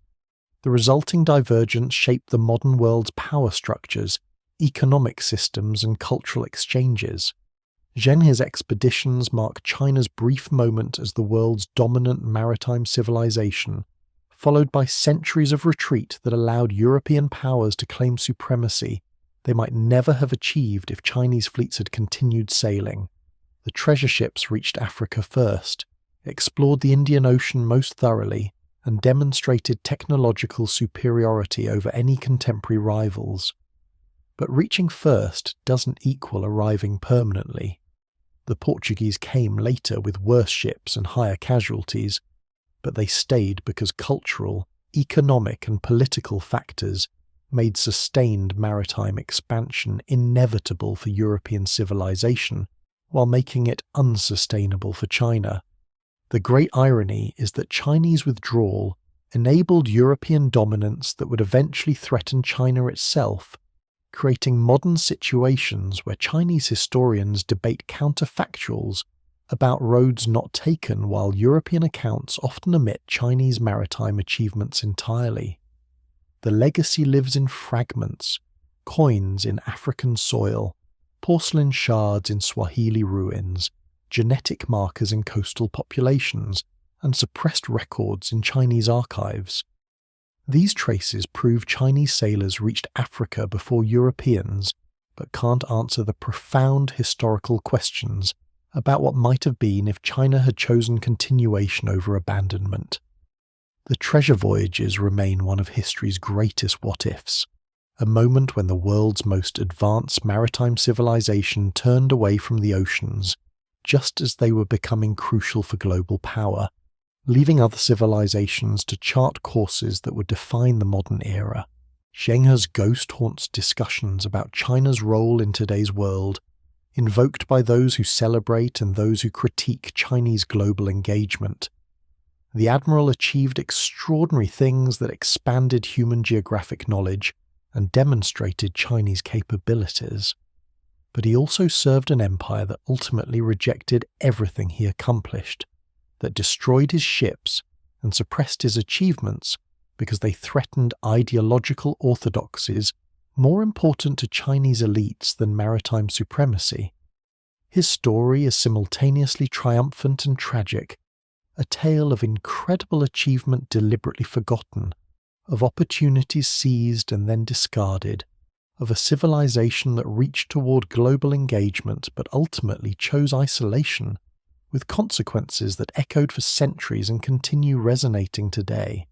The resulting divergence shaped the modern world's power structures, economic systems, and cultural exchanges. Zheng He's expeditions mark China's brief moment as the world's dominant maritime civilization, followed by centuries of retreat that allowed European powers to claim supremacy they might never have achieved if Chinese fleets had continued sailing. The treasure ships reached Africa first, explored the Indian Ocean most thoroughly, and demonstrated technological superiority over any contemporary rivals. But reaching first doesn't equal arriving permanently. The Portuguese came later with worse ships and higher casualties, but they stayed because cultural, economic, and political factors made sustained maritime expansion inevitable for European civilization, while making it unsustainable for China. The great irony is that Chinese withdrawal enabled European dominance that would eventually threaten China itself, creating modern situations where Chinese historians debate counterfactuals about roads not taken, while European accounts often omit Chinese maritime achievements entirely. The legacy lives in fragments, coins in African soil, porcelain shards in Swahili ruins, genetic markers in coastal populations, and suppressed records in Chinese archives. These traces prove Chinese sailors reached Africa before Europeans, but can't answer the profound historical questions about what might have been if China had chosen continuation over abandonment. The treasure voyages remain one of history's greatest what-ifs, a moment when the world's most advanced maritime civilization turned away from the oceans just as they were becoming crucial for global power, leaving other civilizations to chart courses that would define the modern era. Zheng He's ghost haunts discussions about China's role in today's world, invoked by those who celebrate and those who critique Chinese global engagement. The Admiral achieved extraordinary things that expanded human geographic knowledge and demonstrated Chinese capabilities. But he also served an empire that ultimately rejected everything he accomplished, that destroyed his ships and suppressed his achievements because they threatened ideological orthodoxies more important to Chinese elites than maritime supremacy. His story is simultaneously triumphant and tragic, a tale of incredible achievement deliberately forgotten, of opportunities seized and then discarded, of a civilization that reached toward global engagement but ultimately chose isolation, with consequences that echoed for centuries and continue resonating today.